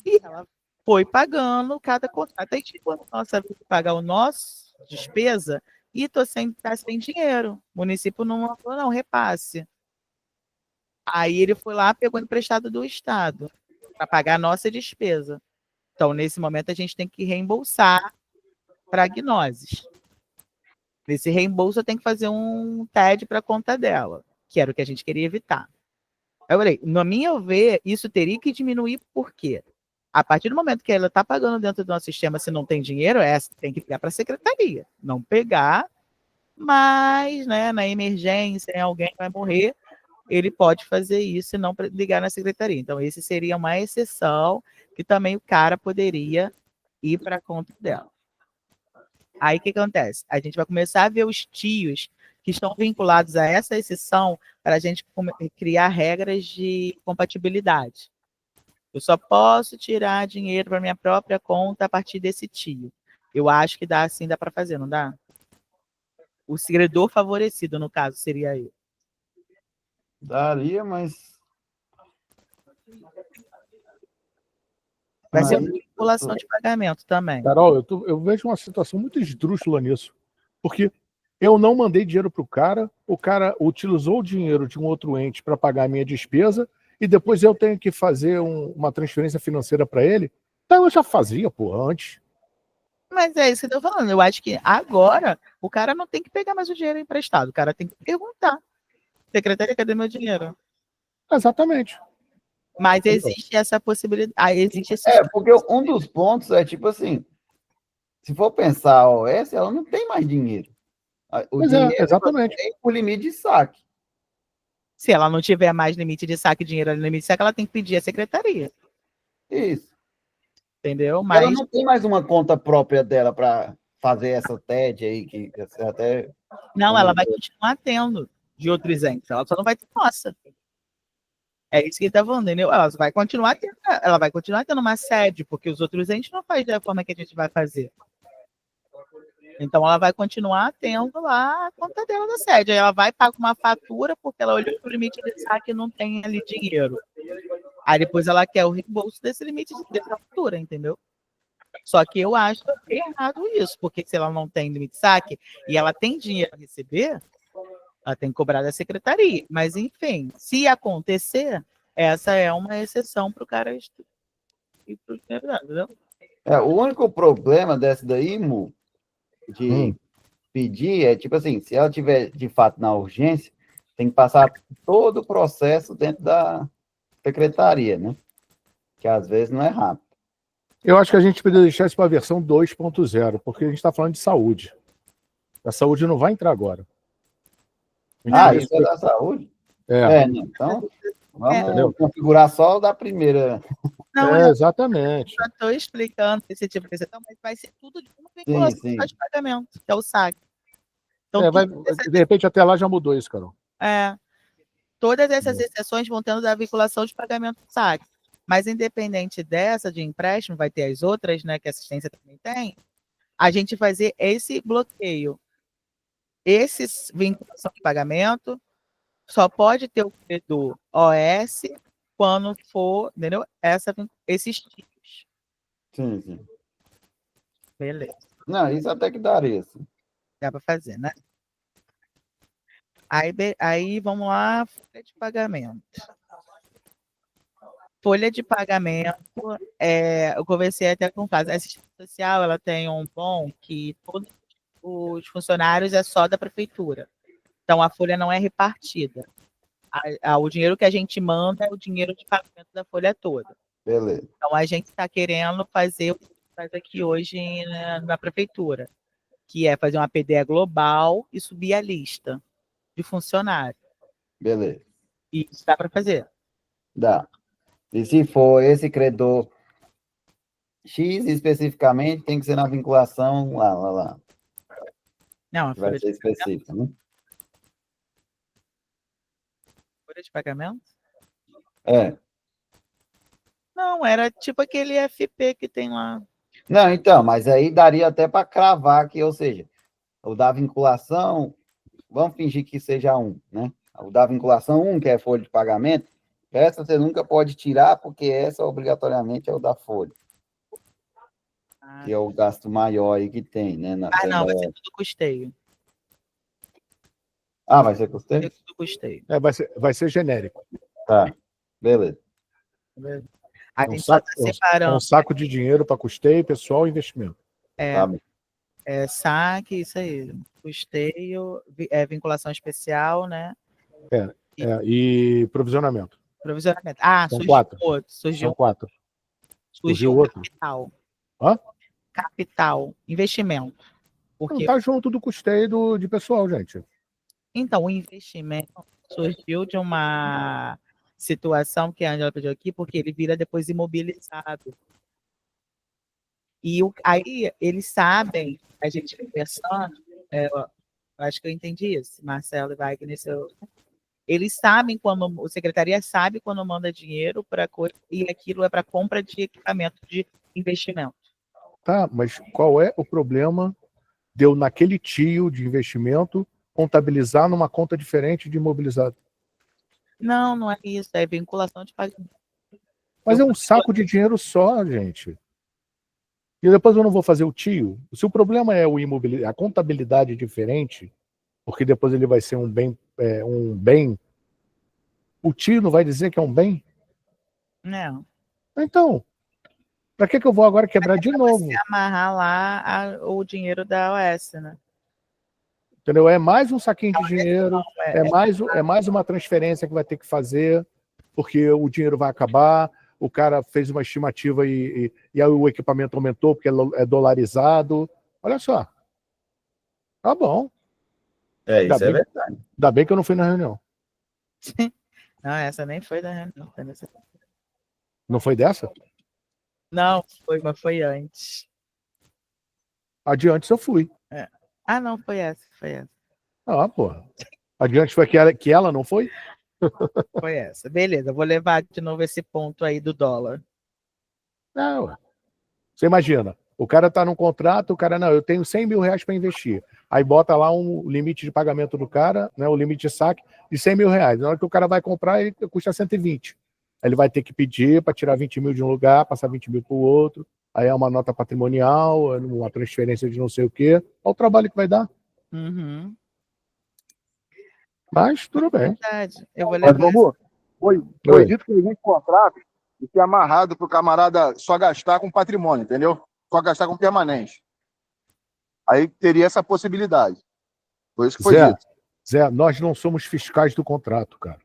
S1: E ela foi pagando cada conta. Até quando nossa vez de pagar o nosso despesa, e tá sem dinheiro. O município não mandou, não, repasse. Aí ele foi lá, pegou emprestado do estado para pagar a nossa despesa. Então, nesse momento, a gente tem que reembolsar para a Gnoses. Nesse reembolso, tem que fazer um TED para a conta dela, que era o que a gente queria evitar. Eu falei, no meu ver, isso teria que diminuir, por quê? A partir do momento que ela está pagando dentro do nosso sistema, se não tem dinheiro, tem que pegar para a secretaria. Não pegar, mas né, na emergência, alguém vai morrer, ele pode fazer isso e não ligar na secretaria. Então, esse seria uma exceção que também o cara poderia ir para a conta dela. Aí, o que acontece? A gente vai começar a ver os tios que estão vinculados a essa exceção para a gente criar regras de compatibilidade. Eu só posso tirar dinheiro para minha própria conta a partir desse tio. Eu acho que dá assim, dá para fazer, não dá? O credor favorecido, no caso, seria eu.
S2: Daria, mas...
S1: Vai ser uma vinculação de pagamento também.
S3: Carol, eu vejo uma situação muito esdrúxula nisso. Porque eu não mandei dinheiro para o cara utilizou o dinheiro de um outro ente para pagar a minha despesa, e depois eu tenho que fazer uma transferência financeira para ele. Então eu já fazia, pô, antes.
S1: Mas é isso que eu estou falando. Eu acho que agora o cara não tem que pegar mais o dinheiro emprestado. O cara tem que perguntar. Secretária, cadê meu dinheiro?
S3: Exatamente.
S1: Mas existe essa possibilidade. Existe esse
S2: porque um dos pontos é tipo assim, se for pensar a OS, ela não tem mais dinheiro. O dinheiro
S3: exatamente.
S2: Tem o limite de saque.
S1: Se ela não tiver mais limite de saque, dinheiro no limite de saque, ela tem que pedir à secretaria.
S2: Isso.
S1: Entendeu? Mas
S2: ela não tem mais uma conta própria dela para fazer essa TED aí, que até...
S1: Não, ela vai continuar tendo de outros entes. Ela só não vai ter nossa. É isso que ele está falando, entendeu? Ela vai continuar tendo uma sede, porque os outros entes não fazem da forma que a gente vai fazer. Então, ela vai continuar tendo lá a conta dela da sede. Aí ela vai pagar uma fatura, porque ela olhou para o limite de saque e não tem ali dinheiro. Aí depois ela quer o reembolso desse limite dessa fatura, entendeu? Só que eu acho errado isso, porque se ela não tem limite de saque e ela tem dinheiro a receber, ela tem que cobrar da secretaria. Mas, enfim, se acontecer, essa é uma exceção para o cara ir para o entendeu?
S2: O único problema dessa daí, Mu, de pedir é tipo assim, se ela tiver de fato na urgência, tem que passar todo o processo dentro da secretaria, né? Que às vezes não é rápido.
S3: Eu acho que a gente poderia deixar isso para a versão 2.0, porque a gente está falando de saúde. A saúde não vai entrar agora.
S2: Ah, isso é da saúde?
S3: É,
S2: Né? Então,
S3: Entendeu?
S2: vamos configurar só o da primeira.
S1: Não,
S3: exatamente.
S1: já estou explicando esse tipo de questão, mas vai ser tudo de uma
S2: Sim,
S1: vinculação
S2: sim.
S1: de pagamento, que é o SAG. Então,
S3: De repente, até lá já mudou isso, Carol.
S1: todas essas exceções vão tendo da vinculação de pagamento do SAG. Mas, independente dessa, de empréstimo, vai ter as outras, né, que a assistência também tem, a gente fazer esse bloqueio. Esse vinculação de pagamento só pode ter o credor OS quando for, entendeu? Esses tipos.
S2: Sim, sim.
S1: Beleza.
S2: Não, isso até que daria. Sim.
S1: Dá para fazer, né? Aí, vamos lá, folha de pagamento. Folha de pagamento, eu conversei até com o caso. A assistência social, ela tem um bom que todos os funcionários é só da prefeitura. Então, a folha não é repartida. O dinheiro que a gente manda é o dinheiro de pagamento da folha toda.
S2: Beleza.
S1: Então, a gente está querendo fazer o que faz aqui hoje na prefeitura, que é fazer uma PDE global e subir a lista de funcionários.
S2: Beleza.
S1: E isso dá para fazer?
S2: Dá. E se for esse credor X especificamente, tem que ser na vinculação lá.
S1: Não, a
S2: Vai ser específico, né?
S1: folha de pagamento?
S2: É.
S1: Não, era tipo aquele FP que tem lá.
S2: Não, então, mas aí daria até para cravar que, ou seja, o da vinculação, vamos fingir que seja um, né? O da vinculação 1, que é folha de pagamento, essa você nunca pode tirar, porque essa obrigatoriamente é o da folha. Que é o gasto maior aí que tem, né?
S1: Não, vai ser tudo custeio.
S2: Ah, vai ser custeio?
S1: Vai ser tudo custeio.
S3: Vai ser genérico.
S2: Tá, beleza.
S1: A gente só está separando.
S3: Um saco de dinheiro para custeio, pessoal e investimento.
S1: Saque, isso aí. Custeio, vinculação especial, né?
S3: E provisionamento.
S1: Provisionamento.
S3: São
S1: surgiu
S3: 4.
S1: outro.
S3: São 4.
S1: Surgiu
S3: outro.
S1: Capital.
S3: Hã?
S1: Capital, investimento.
S3: Não está junto do custeio de pessoal, gente.
S1: Então, o investimento surgiu de uma situação que a Angela pediu aqui, porque ele vira depois imobilizado. E aí eles sabem, a gente conversando, acho que eu entendi isso, Marcelo e Wagner, eles sabem quando, a secretaria sabe quando manda dinheiro para coisa, e aquilo é para compra de equipamento de investimento.
S3: Tá, mas qual é o problema de eu, naquele tio de investimento, contabilizar numa conta diferente de imobilizado?
S1: Não é isso, é vinculação de pagamento.
S3: Mas é um saco de dinheiro só, gente. E depois eu não vou fazer o tio. Se o problema é a contabilidade diferente, porque depois ele vai ser um bem, o tio não vai dizer que é um bem?
S1: Não.
S3: Então, para que eu vou agora quebrar de novo?
S1: Você amarrar lá o dinheiro da OS, né?
S3: Entendeu? É mais um saquinho de dinheiro, é mais uma transferência que vai ter que fazer, porque o dinheiro vai acabar, o cara fez uma estimativa e aí o equipamento aumentou porque é dolarizado. Olha só. Tá bom.
S2: Isso é verdade.
S3: Ainda bem que eu não fui na reunião.
S1: Não, essa nem foi da reunião.
S3: Não foi dessa?
S1: Não, mas foi antes.
S3: Adiante eu fui.
S1: Não, foi essa.
S3: Ah, porra. Adiante foi que ela não foi?
S1: Foi essa. Beleza, vou levar de novo esse ponto aí do dólar.
S3: Não. Você imagina, o cara tá num contrato, o cara, não, eu tenho 100 mil reais para investir. Aí bota lá um limite de pagamento do cara, né, o limite de saque de 100 mil reais. Na hora que o cara vai comprar, ele custa 120. Aí ele vai ter que pedir para tirar 20 mil de um lugar, passar 20 mil para o outro. Aí é uma nota patrimonial, uma transferência de não sei o quê. Olha o trabalho que vai dar.
S1: Uhum.
S3: Mas tudo bem.
S1: Verdade. Eu vou levar.
S5: Mas, Bobo, foi dito que existe contrato e que é amarrado para o camarada só gastar com patrimônio, entendeu? Só gastar com permanente. Aí teria essa possibilidade. Foi isso que foi
S3: Zé,
S5: dito.
S3: Zé, nós não somos fiscais do contrato, cara.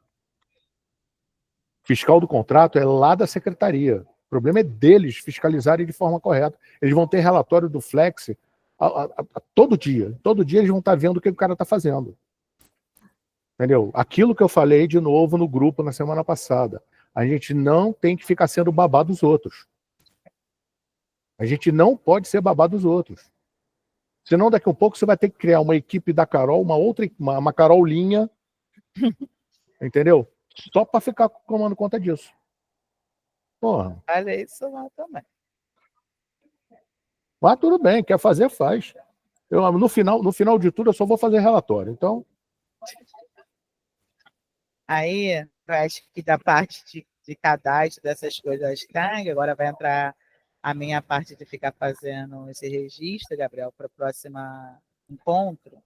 S3: Fiscal do contrato é lá da secretaria. O problema é deles fiscalizarem de forma correta. Eles vão ter relatório do Flex todo dia. Todo dia eles vão estar vendo o que o cara está fazendo. Entendeu? Aquilo que eu falei de novo no grupo na semana passada. A gente não tem que ficar sendo babá dos outros. A gente não pode ser babá dos outros. Senão, daqui a pouco, você vai ter que criar uma equipe da Carol, uma Carolinha, entendeu? Só para ficar tomando conta disso. Porra.
S1: Olha isso lá também.
S3: Mas tudo bem, quer fazer, faz. No final de tudo, eu só vou fazer relatório. Então,
S1: Aí, eu acho que da parte de cadastro dessas coisas TAG, agora vai entrar a minha parte de ficar fazendo esse registro, Gabriel, para o próximo encontro,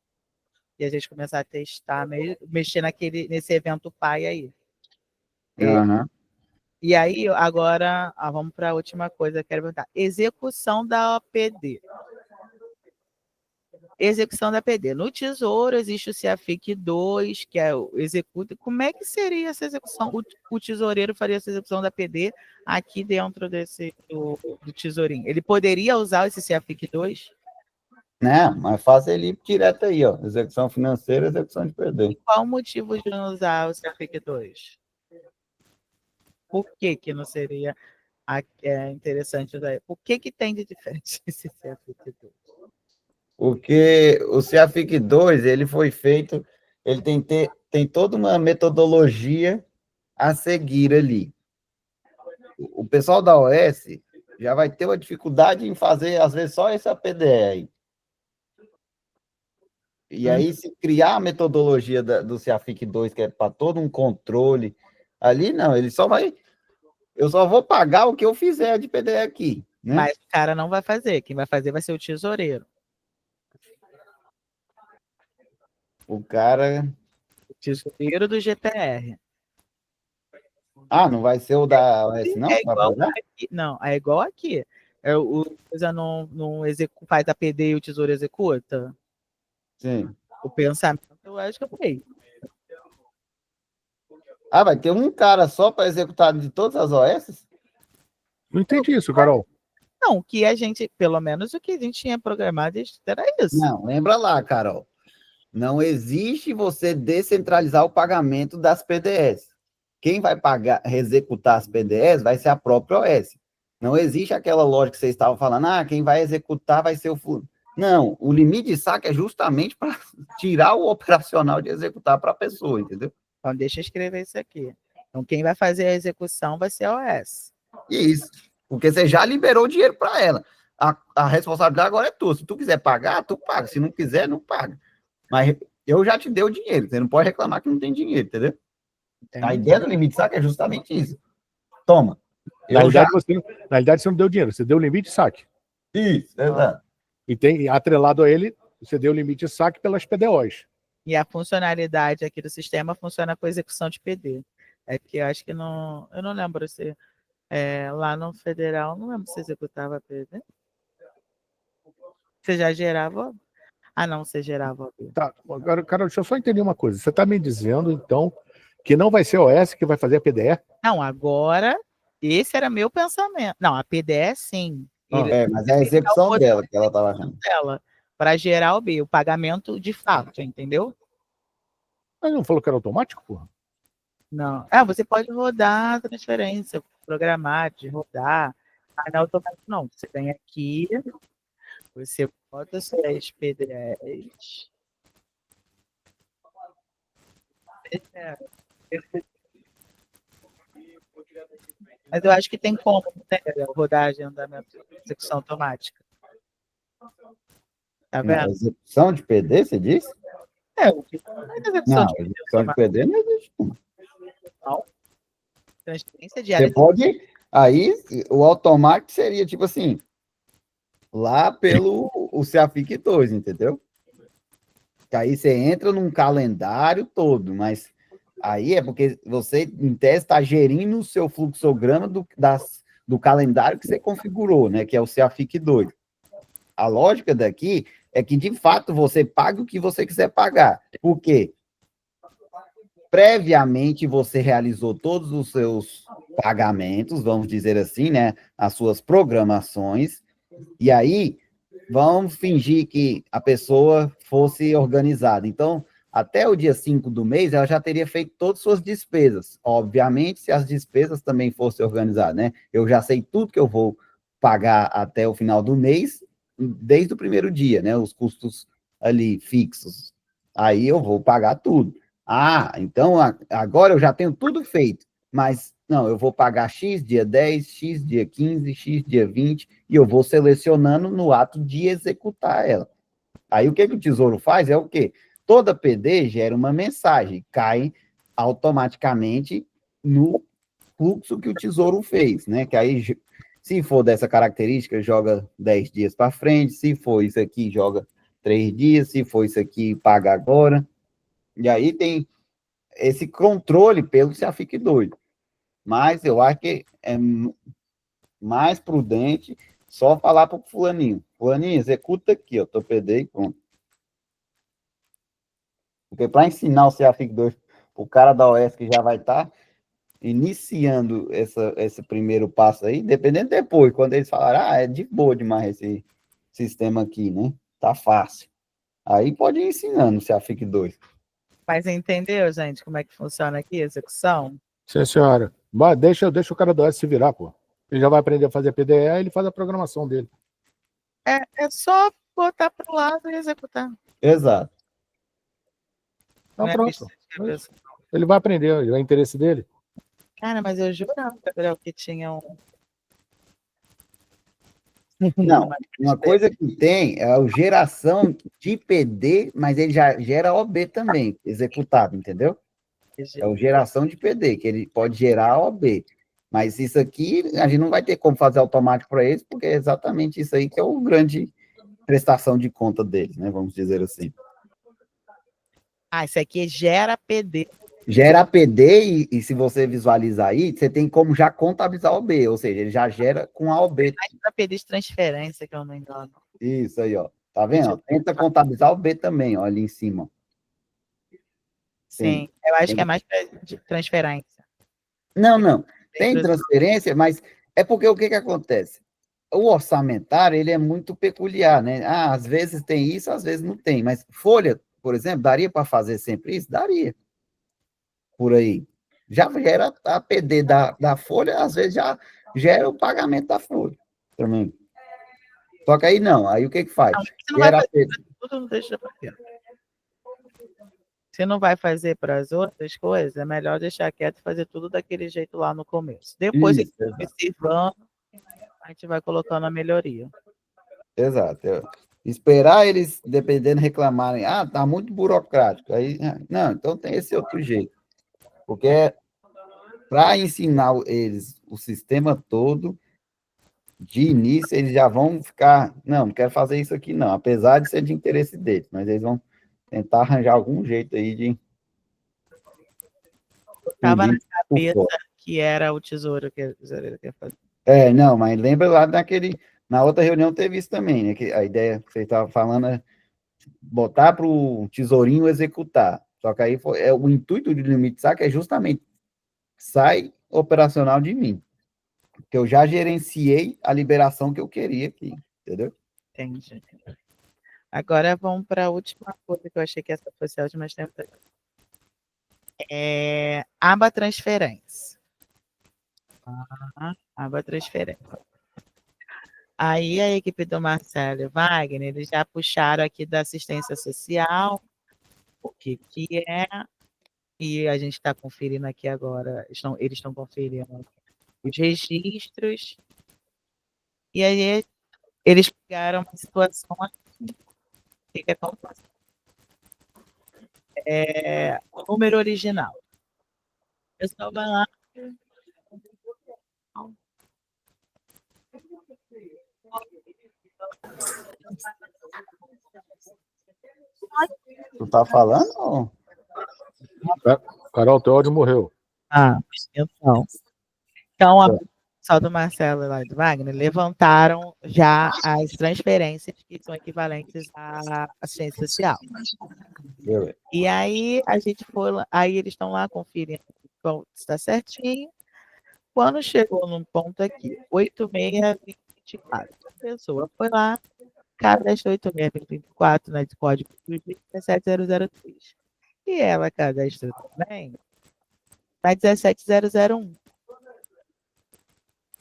S1: e a gente começar a testar, mexer nesse evento pai aí.
S2: Aham.
S1: E aí, agora, vamos para a última coisa que eu quero perguntar. Execução da OPD. Execução da APD. No Tesouro existe o CEAFIC 2, que é o executa. Como é que seria essa execução? O tesoureiro faria essa execução da APD aqui dentro do tesourinho. Ele poderia usar esse CEAFIC 2?
S2: Né? Mas faça ele direto aí, ó. Execução financeira, execução de PD.
S1: Qual o motivo de não usar o CEAFIC 2? Por que não seria interessante usar? O que tem de diferente esse CEAFIC 2?
S2: Porque o CEAFIC 2, ele foi feito, ele tem toda uma metodologia a seguir ali. O pessoal da OS já vai ter uma dificuldade em fazer, às vezes, só esse APDE aí. E aí, se criar a metodologia do CEAFIC 2, que é para todo um controle, ali não, ele só vai... Eu só vou pagar o que eu fizer de PDE aqui. Né?
S1: Mas o cara não vai fazer. Quem vai fazer vai ser o tesoureiro.
S2: O cara...
S1: O tesoureiro do GPR.
S2: Ah, não vai ser o da OS, não?
S1: É igual aqui. Não, é igual aqui. O coisa não faz a PD e o tesouro executa?
S2: Sim.
S1: O pensamento, eu acho que eu falei.
S2: Ah, vai ter um cara só para executar de todas as OS?
S3: não entendi isso, Carol.
S1: Não, o que a gente, pelo menos o que a gente tinha programado era isso.
S2: Não, lembra lá, Carol. Não existe você descentralizar o pagamento das PDS. Quem vai pagar, executar as PDS vai ser a própria OS. Não existe aquela lógica que vocês estavam falando, quem vai executar vai ser o fulano. Não, o limite de saque é justamente para tirar o operacional de executar para a pessoa, entendeu?
S1: Então, deixa eu escrever isso aqui. Então, quem vai fazer a execução vai ser a OS.
S2: Isso, porque você já liberou o dinheiro para ela. A responsabilidade agora é tua. Se tu quiser pagar, tu paga. Se não quiser, não paga. Mas eu já te dei o dinheiro. Você não pode reclamar que não tem dinheiro, entendeu?
S1: Entendi.
S2: A ideia do limite de saque é justamente isso. Toma.
S3: Na realidade, você não deu dinheiro, você deu o limite de saque.
S2: Isso, exato.
S3: E tem atrelado a ele, você deu o limite de saque pelas PDOs.
S1: E a funcionalidade aqui do sistema funciona com execução de PD. É porque eu acho que não... Eu não lembro se... lá no federal, não lembro se executava PD. Você já gerava... Ah, não, você gerava.
S3: Tá, agora, Carol, deixa eu só entender uma coisa. Você está me dizendo, então, que não vai ser a OS que vai fazer a PDE?
S1: Não, agora, esse era meu pensamento. Não, a PDE sim.
S2: Mas é a execução dela que ela estava achando.
S1: Para gerar o pagamento de fato, entendeu?
S3: Mas não falou que era automático, porra?
S1: Não. Você pode rodar a transferência, programar, de rodar. Mas não é automático, não. Você vem aqui, você bota suas PDEs. Mas eu acho que tem como, né, rodar agendamento de execução automática. Tá vendo?
S2: Execução de PD, você disse?
S1: Execução de
S2: execução de PD não existe.
S1: Não. Transferência diária.
S2: Você pode... Aí, o automático seria, tipo assim, lá pelo o CEAFIC 2, entendeu? Que aí você entra num calendário todo, mas aí é porque você, em tese, está gerindo o seu fluxograma do calendário que você configurou, né? Que é o CEAFIC 2. A lógica daqui é que, de fato, você pague o que você quiser pagar. Por quê? Previamente, você realizou todos os seus pagamentos, vamos dizer assim, né? As suas programações, e aí vamos fingir que a pessoa fosse organizada. Então, até o dia 5 do mês, ela já teria feito todas as suas despesas. Obviamente, se as despesas também fossem organizadas, né? Eu já sei tudo que eu vou pagar até o final do mês, desde o primeiro dia, né? Os custos ali fixos. Aí eu vou pagar tudo. Ah, então agora eu já tenho tudo feito, mas não, eu vou pagar X dia 10, X dia 15, X dia 20, e eu vou selecionando no ato de executar ela. Aí o que o Tesouro faz é o quê? Toda PD gera uma mensagem, cai automaticamente no fluxo que o Tesouro fez, né? Que aí, se for dessa característica, joga 10 dias para frente, se for isso aqui, joga 3 dias, se for isso aqui, paga agora. E aí tem esse controle pelo CEAFIC 2. Mas eu acho que é mais prudente só falar para o fulaninho. Fulaninho, executa aqui, ó, tô PD e pronto. Porque para ensinar o CEAFIC 2 o cara da OS que já vai estar iniciando esse primeiro passo aí, dependendo depois, quando eles falarem, é de boa demais esse sistema aqui, né? Tá fácil. Aí pode ir ensinando o CEAFIC 2.
S1: Mas entendeu, gente, como é que funciona aqui a execução?
S3: Sim, senhora. Mas deixa o cara do OS se virar, pô. Ele já vai aprender a fazer PDE, ele faz a programação dele.
S1: É só botar para o lado e executar.
S2: Exato.
S3: Então,
S1: Não é
S3: pronto.
S1: precisa de cabeça.
S3: Ele vai aprender, é o interesse dele.
S1: Cara, mas eu jurava, Gabriel, que tinha um.
S2: Não, uma coisa que tem é a geração de PD, mas ele já gera OB também, executado, entendeu? É a geração de PD, que ele pode gerar OB. Mas isso aqui, a gente não vai ter como fazer automático para eles, porque é exatamente isso aí que é o grande prestação de conta deles, né? Vamos dizer assim.
S1: Ah, isso aqui gera PD.
S2: Gera PD e se você visualizar aí, você tem como já contabilizar OB, ou seja, ele já gera com a OB.
S1: Mais para PD de transferência, que eu não engano.
S2: Isso aí, ó. Tá vendo? Tenta contabilizar o B também, ó, ali em cima.
S1: Sim, eu acho que é mais de transferência.
S2: Não. Tem transferência, mas é porque o que acontece? O orçamentário, ele é muito peculiar, né? Ah, às vezes tem isso, às vezes não tem. Mas folha, por exemplo, daria para fazer sempre isso? Daria. Por aí. Já gera a PD da folha, às vezes já gera o pagamento da folha também. Só que aí não, aí o que faz?
S1: Não, você não vai
S2: Gera
S1: fazer tudo, deixa pra quê? Se não vai fazer para as outras coisas, é melhor deixar quieto e fazer tudo daquele jeito lá no começo. Depois,
S2: Isso,
S1: observando, a gente vai colocando a melhoria.
S2: Exato. Esperar eles, dependendo, reclamarem, tá muito burocrático. Aí, não, então tem esse outro jeito. Porque para ensinar eles o sistema todo, de início, eles já vão ficar, não quero fazer isso aqui, não, apesar de ser de interesse deles, mas eles vão tentar arranjar algum jeito aí de.
S1: Estava na cabeça que era o tesouro que ele quer fazer.
S2: Não, mas lembra lá na outra reunião teve isso também, né? Que a ideia que você estava falando é botar para o tesourinho executar. Só que aí o intuito de limite saque é justamente sai operacional de mim. Que eu já gerenciei a liberação que eu queria aqui, entendeu?
S1: Entendi. Agora vamos para a última coisa que eu achei que essa fosse a última, mas tem outra. Aba transferência. Aba transferência. Aí a equipe do Marcelo e Wagner, eles já puxaram aqui da assistência social, o que é, e a gente está conferindo aqui agora, eles estão conferindo os registros, e aí eles pegaram uma situação aqui, o que acontece? O número original. O pessoal vai lá.
S2: Tu tá falando?
S3: Carol, teu áudio morreu.
S1: Então pessoal do Marcelo e lá do Wagner levantaram já as transferências que são equivalentes à assistência social.
S2: Beleza.
S1: E aí a gente foi lá, aí eles estão lá conferindo se está certinho. Quando chegou num ponto aqui, 8624, a pessoa foi lá, cadastrou 8624 na código 17003. E ela cadastrou também na 17001.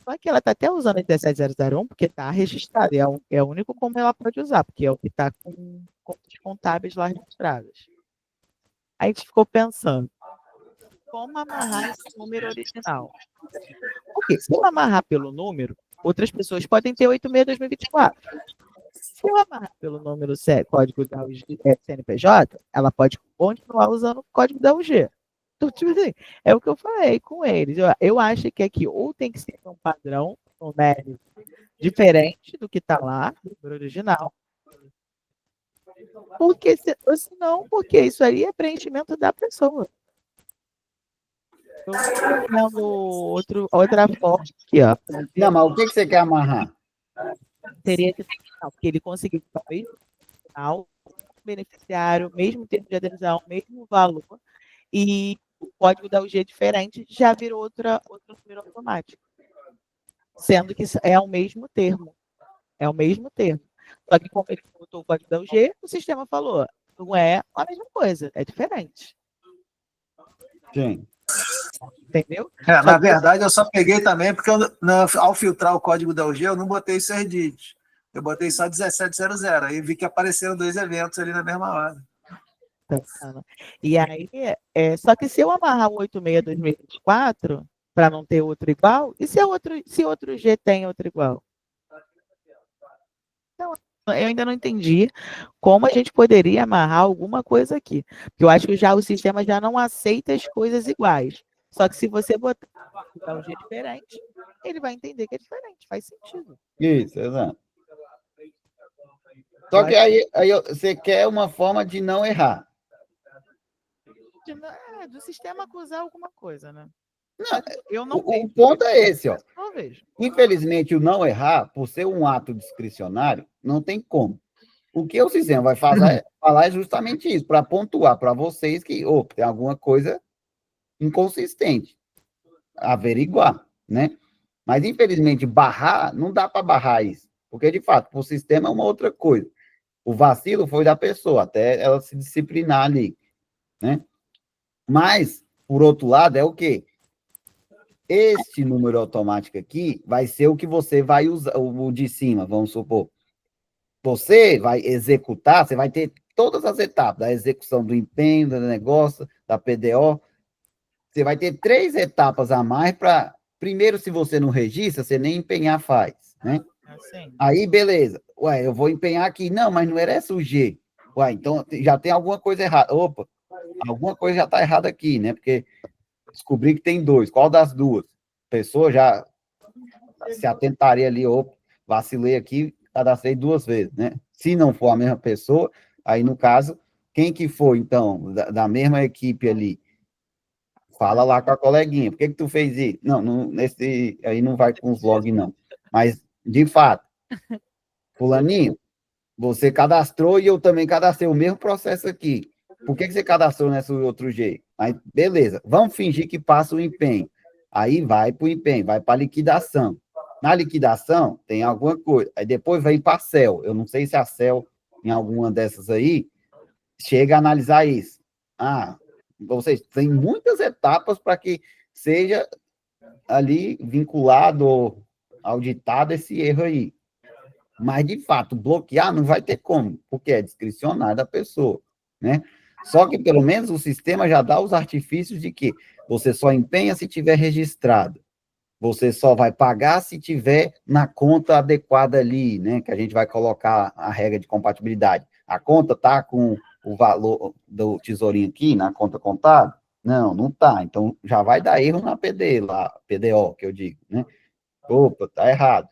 S1: Só que ela está até usando a 17001 porque está registrado, é o único como ela pode usar, porque é o que está com contas contábeis lá registradas. Aí a gente ficou pensando, como amarrar esse número original? Porque se eu amarrar pelo número, outras pessoas podem ter 86-2024. Se eu amarrar pelo número código da CNPJ, ela pode continuar usando o código da UG. Então, tipo assim, é o que eu falei com eles. Eu acho que aqui ou tem que ser um padrão numérico diferente do que está lá, do número original. Porque senão, porque isso aí é preenchimento da pessoa. Estou vendo outra forma aqui, ó.
S2: Não, mas o que você quer amarrar?
S1: Teria que ser porque ele conseguiu o mesmo final, beneficiário, mesmo tempo de adesão, mesmo valor, e o código da UG é diferente, já virou outro número automático. Sendo que é o mesmo termo. É o mesmo termo. Só que como ele botou o código da UG, o sistema falou, não é a mesma coisa, é diferente.
S2: Sim.
S1: Entendeu?
S4: Na verdade, eu só peguei também porque ao filtrar o código da UG, eu não botei 6 dígitos. Eu botei só 1700. Aí vi que apareceram 2 eventos ali na mesma hora.
S1: E aí, só que se eu amarrar o 86-2024, para não ter outro igual, e se outro G tem outro igual? Então, eu ainda não entendi como a gente poderia amarrar alguma coisa aqui. Porque eu acho que o sistema já não aceita as coisas iguais. Só que se você botar um G diferente, ele vai entender que é diferente, faz sentido.
S2: Isso, exato. Só que aí você quer uma forma de não errar.
S1: Do sistema acusar alguma coisa, né?
S2: Não,
S1: eu não
S2: o ponto é esse, ó.
S1: Não vejo.
S2: Infelizmente, o não errar, por ser um ato discricionário, não tem como. O que o sistema vai falar é justamente isso, para pontuar para vocês que tem alguma coisa inconsistente. Averiguar, né? Mas, infelizmente, barrar, não dá para barrar isso. Porque, de fato, o sistema é uma outra coisa. O vacilo foi da pessoa, até ela se disciplinar ali, né? Mas, por outro lado, é o quê? Este número automático aqui vai ser o que você vai usar, o de cima, vamos supor. Você vai executar, você vai ter todas as etapas da execução do empenho, do negócio, da PDO. Você vai ter 3 etapas a mais para... Primeiro, se você não registra, você nem empenhar faz, né?
S1: Assim.
S2: Aí, beleza. Ué, eu vou empenhar aqui. Não, mas não era essa o G. Ué, então já tem alguma coisa errada. Opa, alguma coisa já está errada aqui, né? Porque descobri que tem 2. Qual das duas? A pessoa já se atentaria ali, opa, vacilei aqui, cadastrei 2 vezes, né? Se não for a mesma pessoa, aí no caso, quem que foi, então, da mesma equipe ali? Fala lá com a coleguinha, por que tu fez isso? Não, nesse aí não vai com os logs, não. Mas, de fato, fulaninho, você cadastrou e eu também cadastrei o mesmo processo aqui. Por que você cadastrou nesse outro jeito? Aí, beleza, vamos fingir que passa o empenho. Aí vai para o empenho, vai para a liquidação. Na liquidação, tem alguma coisa. Aí depois vem para a CEL. Eu não sei se a CEL, em alguma dessas aí, chega a analisar isso. Vocês tem muitas etapas para que seja ali vinculado ou auditado esse erro aí. Mas, de fato, bloquear não vai ter como, porque é discricionário da pessoa, né? Só que, pelo menos, o sistema já dá os artifícios de que você só empenha se tiver registrado. Você só vai pagar se tiver na conta adequada ali, né? Que a gente vai colocar a regra de compatibilidade. A conta está com o valor do tesourinho aqui, na conta contábil? Não, não está. Então, já vai dar erro na PD lá, PDO, que eu digo, né? Opa, tá errado.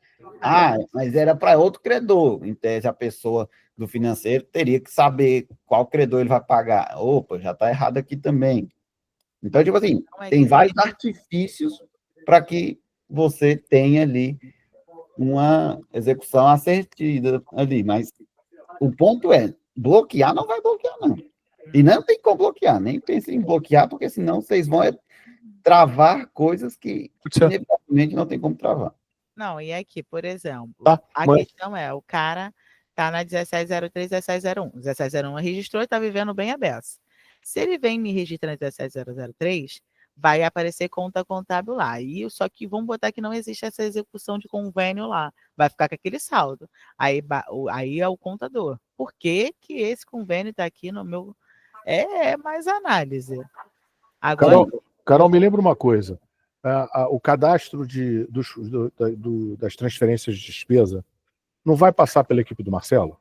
S2: Mas era para outro credor. Em tese, a pessoa do financeiro teria que saber qual credor ele vai pagar. Opa, já está errado aqui também. Então, tipo assim, tem vários artifícios para que você tem ali uma execução assertiva ali, mas o ponto é, bloquear não vai bloquear, não. E não tem como bloquear, nem pense em bloquear, porque senão vocês vão travar coisas que inevitavelmente não tem como travar.
S1: Não, e aqui, por exemplo,
S3: Tá,
S1: a
S3: mas-
S1: questão é, o cara tá na 1703, 1701. 1701 registrou e tá vivendo bem a beça. Se ele vem me registrar na 17003, vai aparecer conta contábil lá. E só que vamos botar que não existe essa execução de convênio lá. Vai ficar com aquele saldo. Aí é o contador. Por que que esse convênio está aqui no meu... É mais análise. Agora,
S3: Carol, me lembra uma coisa. O cadastro das transferências de despesa não vai passar pela equipe do Marcelo?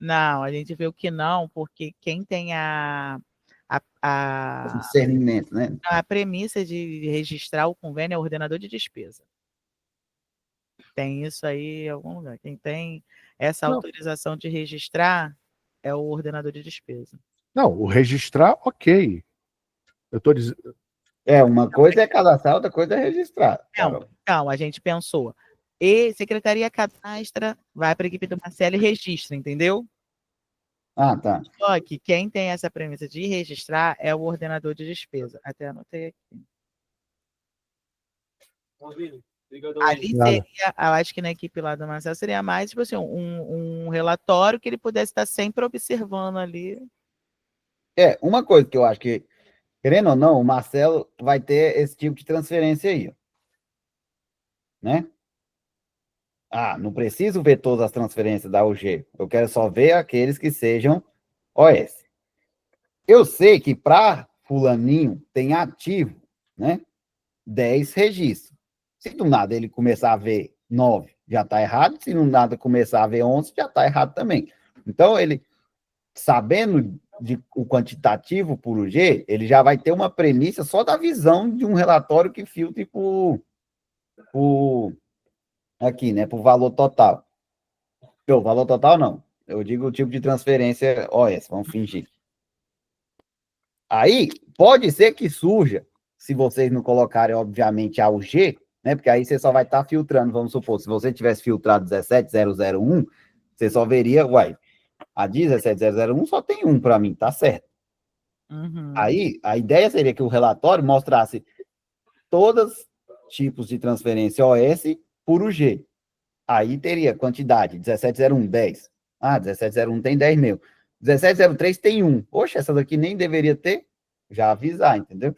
S1: não, a gente viu que não, porque quem tem a
S2: Discernimento, né?
S1: a premissa de registrar o convênio é o ordenador de despesa. Tem isso aí em algum lugar. Quem tem essa
S3: Não.
S1: autorização de registrar é o ordenador de despesa.
S3: Não, o registrar, ok. Eu estou dizendo.
S2: Uma coisa é cadastrar, outra coisa é registrar.
S1: Então, a gente pensou, e secretaria cadastra, vai para a equipe do Marcelo e registra, entendeu?
S2: Ah, tá.
S1: Só que quem tem essa premissa de registrar é o ordenador de despesa. Até anotei aqui. Ali seria, eu acho que na equipe lá do Marcelo seria mais, tipo assim, um relatório que ele pudesse estar sempre observando ali.
S2: Uma coisa que eu acho que, querendo ou não, o Marcelo vai ter esse tipo de transferência aí, ó. Né? Ah, não preciso ver todas as transferências da UG. Eu quero só ver aqueles que sejam OS. Eu sei que para fulaninho tem ativo, né? 10 registros. Se do nada ele começar a ver 9, já está errado. Se do nada começar a ver 11, já está errado também. Então, ele, sabendo o quantitativo por UG, ele já vai ter uma premissa só da visão de um relatório que filtre por aqui, né? Por valor total. O valor total não. Eu digo o tipo de transferência OS, vamos fingir. Aí, pode ser que surja, se vocês não colocarem, obviamente, a UG, né? Porque aí você só vai estar filtrando, vamos supor, se você tivesse filtrado 17001, você só veria, a 17001 só tem um para mim, tá certo.
S1: Uhum.
S2: Aí, a ideia seria que o relatório mostrasse todos os tipos de transferência OS por UG. Aí teria quantidade, 1701, 10. Ah, 1701 tem 10 mil. 1703 tem 1. Poxa, essa daqui nem deveria ter. Já avisar, entendeu?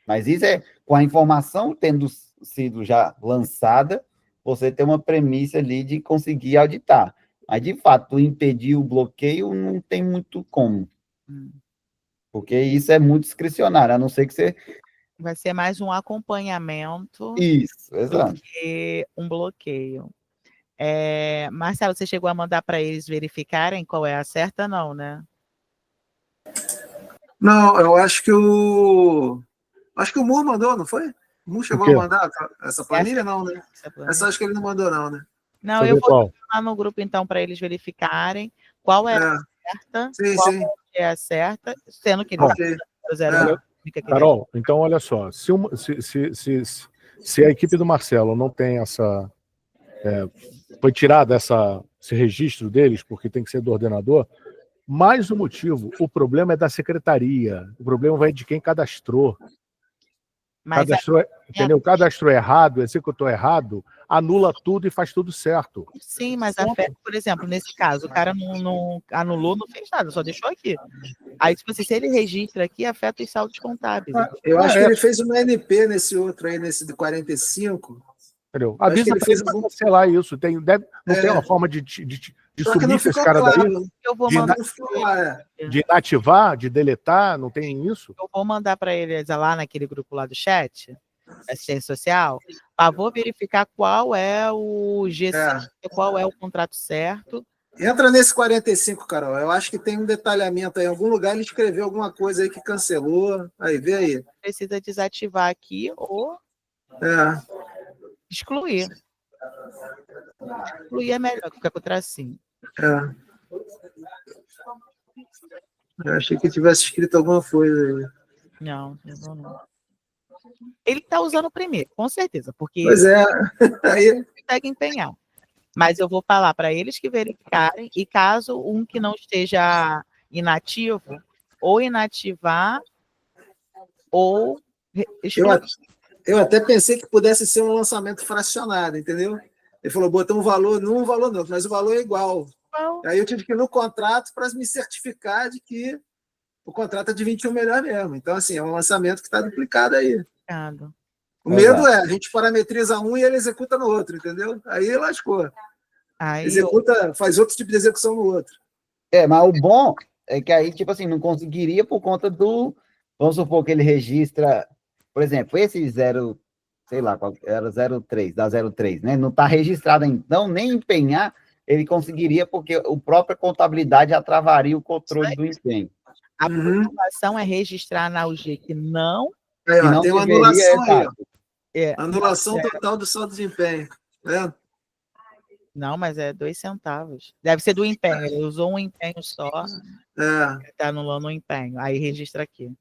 S2: Mas isso é, com a informação tendo sido já lançada, você tem uma premissa ali de conseguir auditar. Mas, de fato, impedir o bloqueio não tem muito como. Porque isso é muito discricionário, a não ser que você...
S1: Vai ser mais um acompanhamento
S2: Isso, exato.
S1: do que um bloqueio. Marcelo, você chegou a mandar para eles verificarem qual é a certa, não, né?
S4: Não, eu acho que o Moore mandou, não foi? O Moore chegou a mandar essa planilha, não, né? Essa acho que ele não mandou, não, né?
S1: Não, eu vou mandar no grupo, então, para eles verificarem qual é a certa, qual é a certa, sendo que ele
S3: Carol, então olha só, se a equipe do Marcelo não tem essa... foi tirado esse registro deles, porque tem que ser do ordenador, mais um motivo, o problema é da secretaria, o problema vai de quem cadastrou. Entendeu? Cadastrou errado, executou errado, anula tudo e faz tudo certo.
S1: Sim, mas afeta, por exemplo, nesse caso, o cara não anulou, não fez nada, só deixou aqui. Aí, tipo assim, se ele registra aqui, afeta os saldos contábeis.
S4: Eu acho que ele fez uma NP nesse outro aí, nesse de 45.
S3: Entendeu? Avisa para ele para cancelar isso. Não tem uma forma de sumir esse cara daí?
S1: Eu vou mandar
S3: de inativar, de deletar, não tem isso?
S1: Eu vou mandar para eles lá naquele grupo lá do chat, assistência social, vou verificar qual é o GC, qual é o contrato certo.
S4: Entra nesse 45, Carol. Eu acho que tem um detalhamento aí. Em algum lugar ele escreveu alguma coisa aí que cancelou. Aí, vê aí.
S1: Precisa desativar aqui ou excluir. Excluir é melhor que ficar com o tracinho.
S4: Eu achei que tivesse escrito alguma coisa aí.
S1: Não, não. Ele está usando o primeiro, com certeza, porque
S4: Pois é. Aí,
S1: ele consegue empenhar. Mas eu vou falar para eles que verificarem, e caso um que não esteja inativo, ou inativar, ou excluir.
S4: eu até pensei que pudesse ser um lançamento fracionado, entendeu? Ele falou, botamos um valor, não um valor não, mas o valor é igual. Aí eu tive que ir no contrato para me certificar de que o contrato é de 21 milhões mesmo. Então, assim, é um lançamento que está duplicado aí. O medo é, a gente parametriza um e ele executa no outro, entendeu? Aí lascou.
S1: Aí
S4: Executa, faz outro tipo de execução no outro.
S2: Mas o bom é que aí, tipo assim, não conseguiria por conta do... Vamos supor que ele registra, por exemplo, esse 0, sei lá, era 03, da 03, né? Não está registrado ainda. Então, nem empenhar, ele conseguiria, porque a própria contabilidade já travaria o controle do empenho.
S1: A preocupação é registrar na UG que não...
S4: Aí, ó, tem uma anulação aí. Anulação
S1: mas
S4: total do saldo de desempenho. Tá?
S1: Não, mas é 2 centavos. Deve ser do empenho. Ele usou um empenho só. Está anulando o empenho. Aí registra aqui.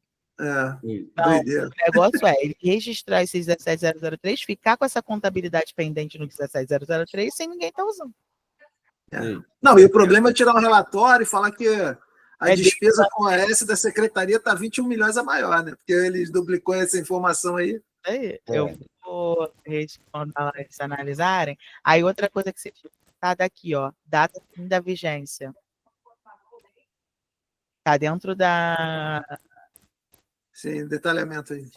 S1: Então, o negócio é ele registrar esses 17003, ficar com essa contabilidade pendente no 17003 sem ninguém estar usando.
S4: Não, e o problema é tirar um relatório e falar que a despesa com a S da secretaria está 21 milhões a maior, né? Porque eles duplicou essa informação aí.
S1: Eu vou quando eles analisarem. Aí outra coisa que você está daqui, ó, data fim da vigência. Está dentro da...
S4: Sim, detalhamento aí.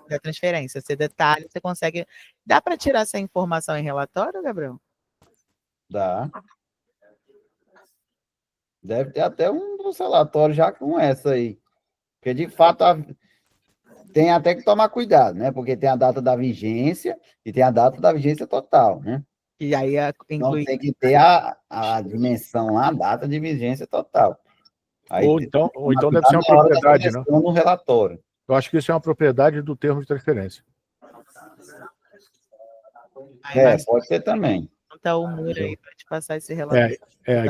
S1: Da transferência. Você detalha, você consegue... Dá para tirar essa informação em relatório, Gabriel?
S2: Dá. Deve ter até um dos relatórios já com essa aí. Porque, de fato, tem até que tomar cuidado, né? Porque tem a data da vigência e tem a data da vigência total, né?
S1: E aí
S2: então tem que ter a dimensão lá, a data de vigência total. Aí,
S3: ou então deve ser uma propriedade, né?
S2: No relatório.
S3: Eu acho que isso é uma propriedade do termo de transferência.
S2: Pode ser também.
S1: Então o muro aí para te passar esse relatório.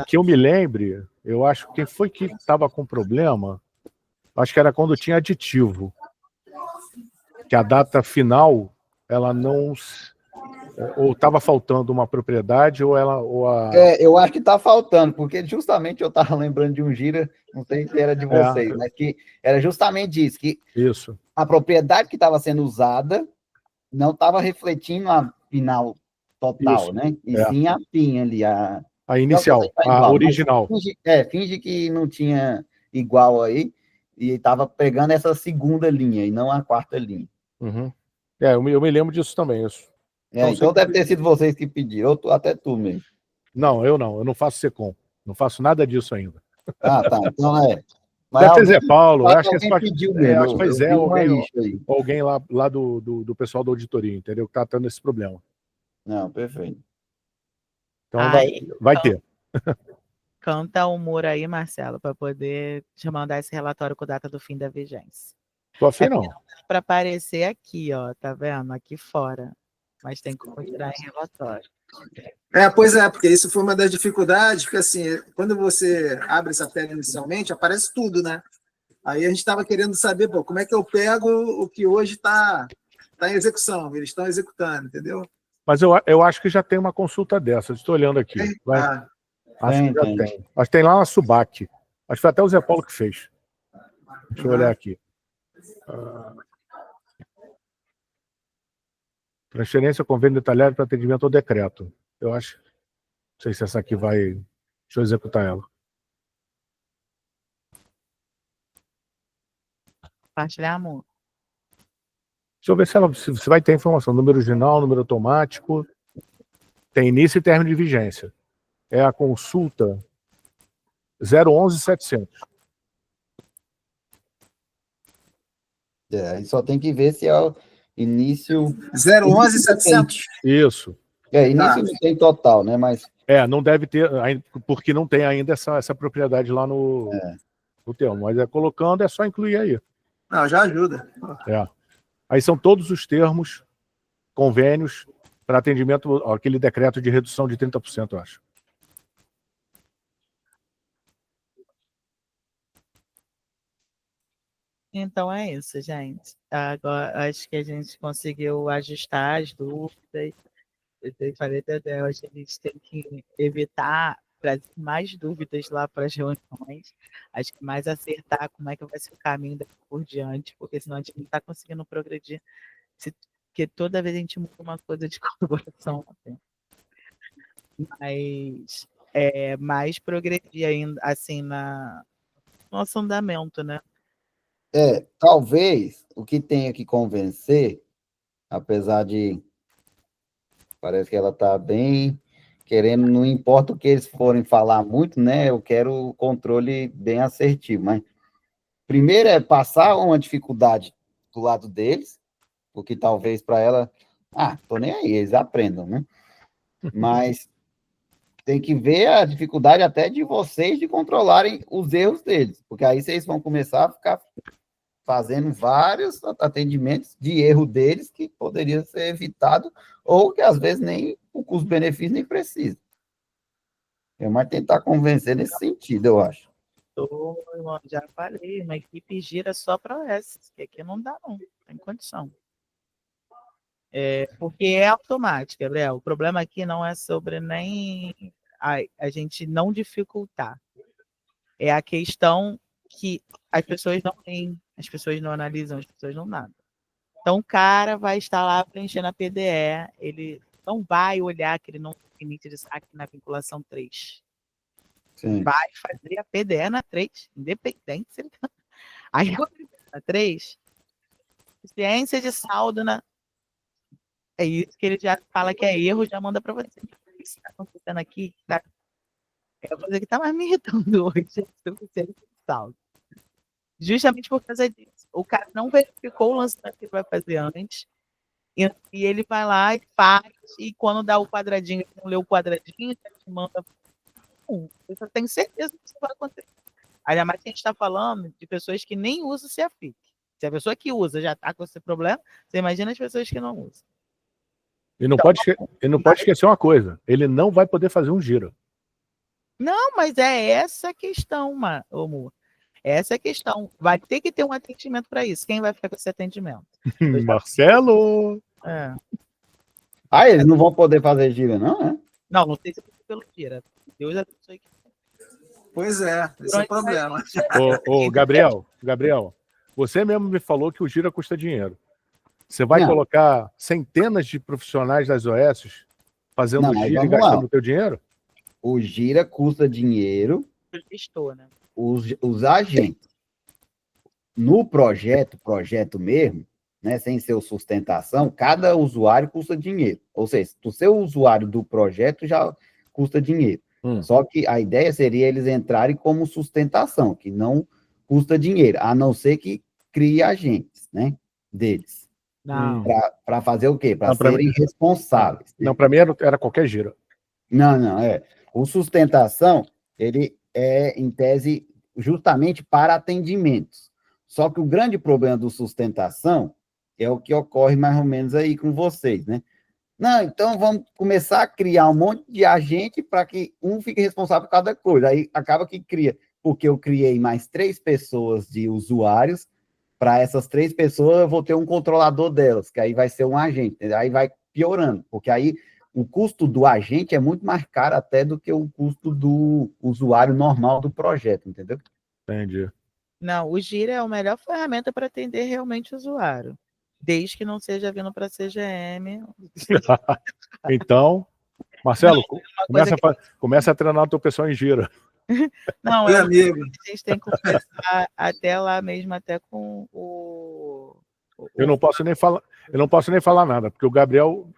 S3: Que eu me lembre, eu acho que quem foi que estava com problema, acho que era quando tinha aditivo. Que a data final, ela não... Ou estava faltando uma propriedade, ou ela...
S2: eu acho que está faltando, porque justamente eu estava lembrando de um gira, não sei se era de vocês, mas que era justamente isso, que a propriedade que estava sendo usada não estava refletindo a final total, né? E sim a PIN ali, a
S3: inicial, a original.
S2: Finge que não tinha igual aí, e estava pegando essa segunda linha, e não a quarta linha.
S3: Uhum. Eu me lembro disso também, isso.
S2: Então deve ter sido vocês que pediram, ou até tu mesmo.
S3: Não, eu não faço SECOM, não faço nada disso ainda.
S2: Tá, então Mas
S3: deve ter Zé Paulo, acho que
S2: pediu mesmo.
S3: Acho que foi Zé, alguém lá do pessoal da auditoria, entendeu? Que tá tendo esse problema.
S2: Não, perfeito.
S3: Então vai ter.
S1: Canta o muro aí, Marcelo, para poder te mandar esse relatório com a data do fim da vigência.
S3: Tô afim, não.
S1: Para aparecer aqui, ó, tá vendo? Aqui fora. Mas tem como tirar em relatório.
S4: Pois é, porque isso foi uma das dificuldades, porque assim, quando você abre essa tela inicialmente, aparece tudo, né? Aí a gente estava querendo saber, como é que eu pego o que hoje está em execução, eles estão executando, entendeu?
S3: Mas eu acho que já tem uma consulta dessa, estou olhando aqui. Acho que já tem. Acho que tem lá na Subac. Acho que foi até o Zé Paulo que fez. Deixa eu olhar aqui. Transferência, convênio detalhado para atendimento ao decreto. Eu acho. Não sei se essa aqui vai... Deixa eu executar ela.
S1: Compartilhar, amor.
S3: Deixa eu ver se vai ter informação. Número original, número automático. Tem início e término de vigência. É a consulta 011.700.
S2: Aí só tem que ver se é o início...
S4: 011.700.
S3: Isso.
S2: Início não tem total, né? Mas...
S3: não deve ter, porque não tem ainda essa propriedade lá no termo. Mas colocando, é só incluir aí.
S4: Não, já ajuda.
S3: Aí são todos os termos, convênios, para atendimento, aquele decreto de redução de 30%, eu acho.
S1: Então é isso, gente. Agora acho que a gente conseguiu ajustar as dúvidas. Eu falei, Dedé, acho que a gente tem que evitar trazer mais dúvidas lá para as reuniões. Acho que mais acertar como é que vai ser o caminho daqui por diante, porque senão a gente não está conseguindo progredir. Porque toda vez a gente muda uma coisa de colaboração. Mas mais progredir ainda, assim, no nosso andamento, né?
S2: Talvez o que tenha que convencer, apesar de parece que ela está bem querendo, não importa o que eles forem falar muito, né? Eu quero o controle bem assertivo, mas primeiro é passar uma dificuldade do lado deles, porque talvez para ela, tô nem aí, eles aprendam, né? Mas tem que ver a dificuldade até de vocês de controlarem os erros deles, porque aí vocês vão começar a ficar fazendo vários atendimentos de erro deles que poderia ser evitado, ou que às vezes nem o custo-benefício nem precisa. É mais tentar convencer nesse sentido, eu acho.
S1: Irmão, já falei, uma equipe gira só para OS, que aqui não dá, não tem condição. Porque é automático, Gabriel. O problema aqui não é sobre nem a gente não dificultar. É a questão que as pessoas não leem, as pessoas não analisam, as pessoas não nada. Então, o cara vai estar lá preenchendo a PDE, ele não vai olhar que ele não tem limite de saque na vinculação 3.
S2: Sim.
S1: Vai fazer a PDE na 3, independente se ele tá... Aí, na 3, ciência de saldo na... É isso que ele já fala que é erro, já manda para você. O que está acontecendo aqui? É a coisa que está mais me irritando hoje, é o ciência de saldo. Justamente por causa disso. O cara não verificou o lançamento que ele vai fazer antes, e ele vai lá e faz, e quando dá o quadradinho, ele não lê o quadradinho, ele manda. Eu tenho certeza que isso vai acontecer. Ainda mais que a gente está falando de pessoas que nem usam o CEAFIC. Se a pessoa que usa já está com esse problema, você imagina as pessoas que não usam.
S3: E não, pode esquecer uma coisa, ele não vai poder fazer um giro.
S1: Não, mas é essa a questão, amor. Essa é a questão. Vai ter que ter um atendimento para isso. Quem vai ficar com esse atendimento?
S3: Marcelo!
S2: Eles não vão poder fazer gira, não, né?
S1: Não sei se é pelo gira. Deus abençoe.
S4: Pois é, esse é o problema.
S3: Ô, Gabriel, você mesmo me falou que o gira custa dinheiro. Você vai colocar centenas de profissionais das OS fazendo gira e gastando o teu dinheiro?
S2: O gira custa dinheiro.
S1: Estou, né?
S2: Os agentes. No projeto mesmo, né, sem ser sustentação, cada usuário custa dinheiro. Ou seja, o seu usuário do projeto já custa dinheiro. Só que a ideia seria eles entrarem como sustentação, que não custa dinheiro, a não ser que crie agentes, né, deles. Para fazer o quê? Para serem responsáveis.
S3: Não, para mim era qualquer giro.
S2: Não, o sustentação, ele é, em tese, justamente para atendimentos. Só que o grande problema do sustentação é o que ocorre mais ou menos aí com vocês, né? Não, então vamos começar a criar um monte de agente para que um fique responsável por cada coisa. Aí acaba que cria, porque eu criei mais 3 pessoas de usuários, para essas 3 pessoas eu vou ter um controlador delas, que aí vai ser um agente. Aí vai piorando, porque aí o custo do agente é muito mais caro até do que o custo do usuário normal do projeto, entendeu?
S3: Entendi.
S1: Não, o Gira é a melhor ferramenta para atender realmente o usuário, desde que não seja vindo para a CGM.
S3: Então, Marcelo, começa a treinar o teu pessoal em gira.
S1: Não,
S4: amigo.
S1: A gente tem que conversar até lá mesmo, até com
S3: eu não posso nem falar nada, porque o Gabriel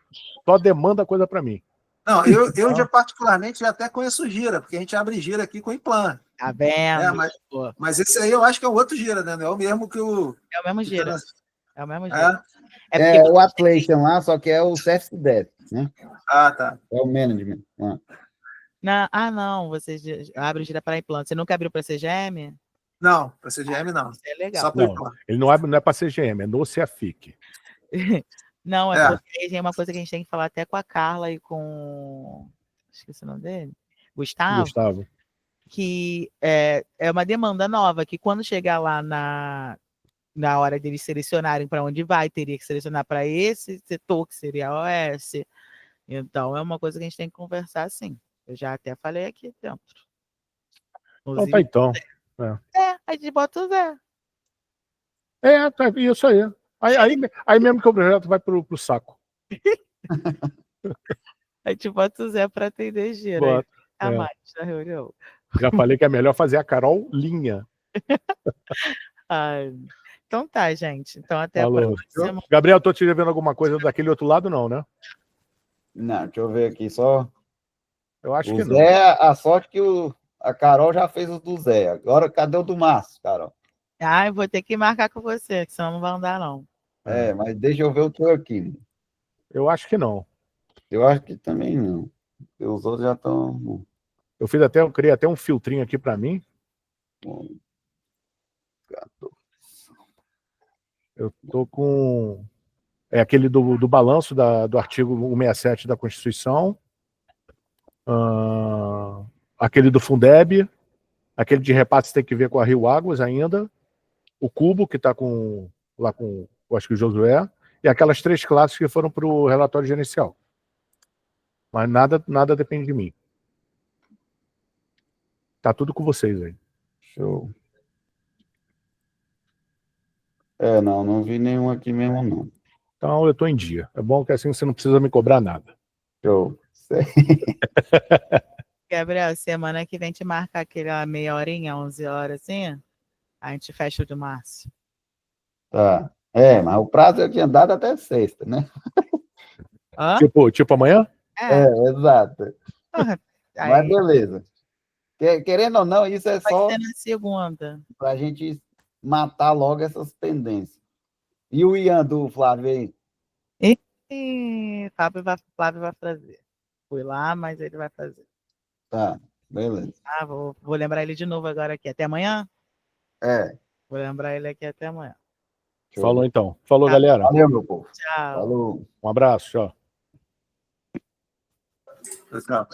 S3: só demanda coisa para mim.
S4: Não, eu já particularmente já até conheço o gira, porque a gente abre gira aqui com o Implan.
S1: Tá vendo?
S4: Mas esse aí eu acho que é o outro gira, né? Não é o mesmo que o...
S1: É o mesmo gira. É o mesmo
S4: gira.
S2: É o Atlassian lá, só que é o CFDES, né?
S4: Tá.
S2: É o management.
S1: Não, você abre o gira para implante. Você nunca abriu para CGM?
S4: Não, para CGM não.
S1: Isso é legal.
S4: Só
S3: não, ele não abre, não é para CGM, é no CEAFIC.
S1: Não, porque é uma coisa que a gente tem que falar até com a Carla e com... Esqueci o nome dele. Gustavo. Que é uma demanda nova, que quando chegar lá Na hora deles selecionarem para onde vai, teria que selecionar para esse setor, que seria a OS. Então, é uma coisa que a gente tem que conversar, sim. Eu já até falei aqui dentro.
S3: Então tá, então.
S1: A gente bota o Zé.
S3: Tá, isso aí. Aí mesmo que o projeto vai pro saco.
S1: A gente bota o Zé para atender gira.
S3: Bota,
S1: A mais na reunião.
S3: Já falei que é melhor fazer a Carol linha.
S1: Ai. Então tá, gente. Então até
S3: Falou.
S1: a próxima.
S3: Gabriel, tô te devendo alguma coisa daquele outro lado, não, né?
S2: Não, deixa eu ver aqui só.
S3: Eu acho
S2: O
S3: que
S2: Zé, a sorte que a Carol já fez o do Zé. Agora, cadê o do Márcio, Carol?
S1: Eu vou ter que marcar com você, que senão não vai andar, não.
S2: Mas deixa eu ver o teu aqui.
S3: Eu acho que não.
S2: Eu acho que também não. Porque os outros já estão.
S3: Eu criei até um filtrinho aqui para mim. Eu tô com aquele do balanço do artigo 167 da Constituição, aquele do Fundeb, aquele de repasse tem que ver com a Rio Águas ainda, o Cubo, que está lá com, eu acho que o Josué, e aquelas 3 classes que foram para o relatório gerencial. Mas nada depende de mim. Tá tudo com vocês aí.
S2: Show. Não vi nenhum aqui mesmo, não.
S3: Então eu tô em dia. É bom que assim você não precisa me cobrar nada.
S2: Show.
S1: Gabriel, semana que vem te marcar aquela meia horinha, 11 horas, assim, a gente fecha o do Márcio.
S2: Tá. Mas o prazo eu tinha dado até sexta, né?
S3: Tipo amanhã?
S2: Exato.
S1: Aí,
S2: Mas beleza. Querendo ou não, isso é só
S1: ser na segunda.
S2: para a gente matar logo essas pendências. E o Ian do Flávio aí?
S1: Flávio vai fazer. Fui lá, mas ele vai fazer.
S2: Tá, beleza.
S1: Vou lembrar ele de novo agora aqui. Até amanhã? Vou lembrar ele aqui até amanhã.
S2: Show.
S3: Falou então. Falou, galera.
S2: Valeu, meu povo.
S1: Tchau.
S2: Falou.
S3: Um abraço, tchau.
S4: Tchau.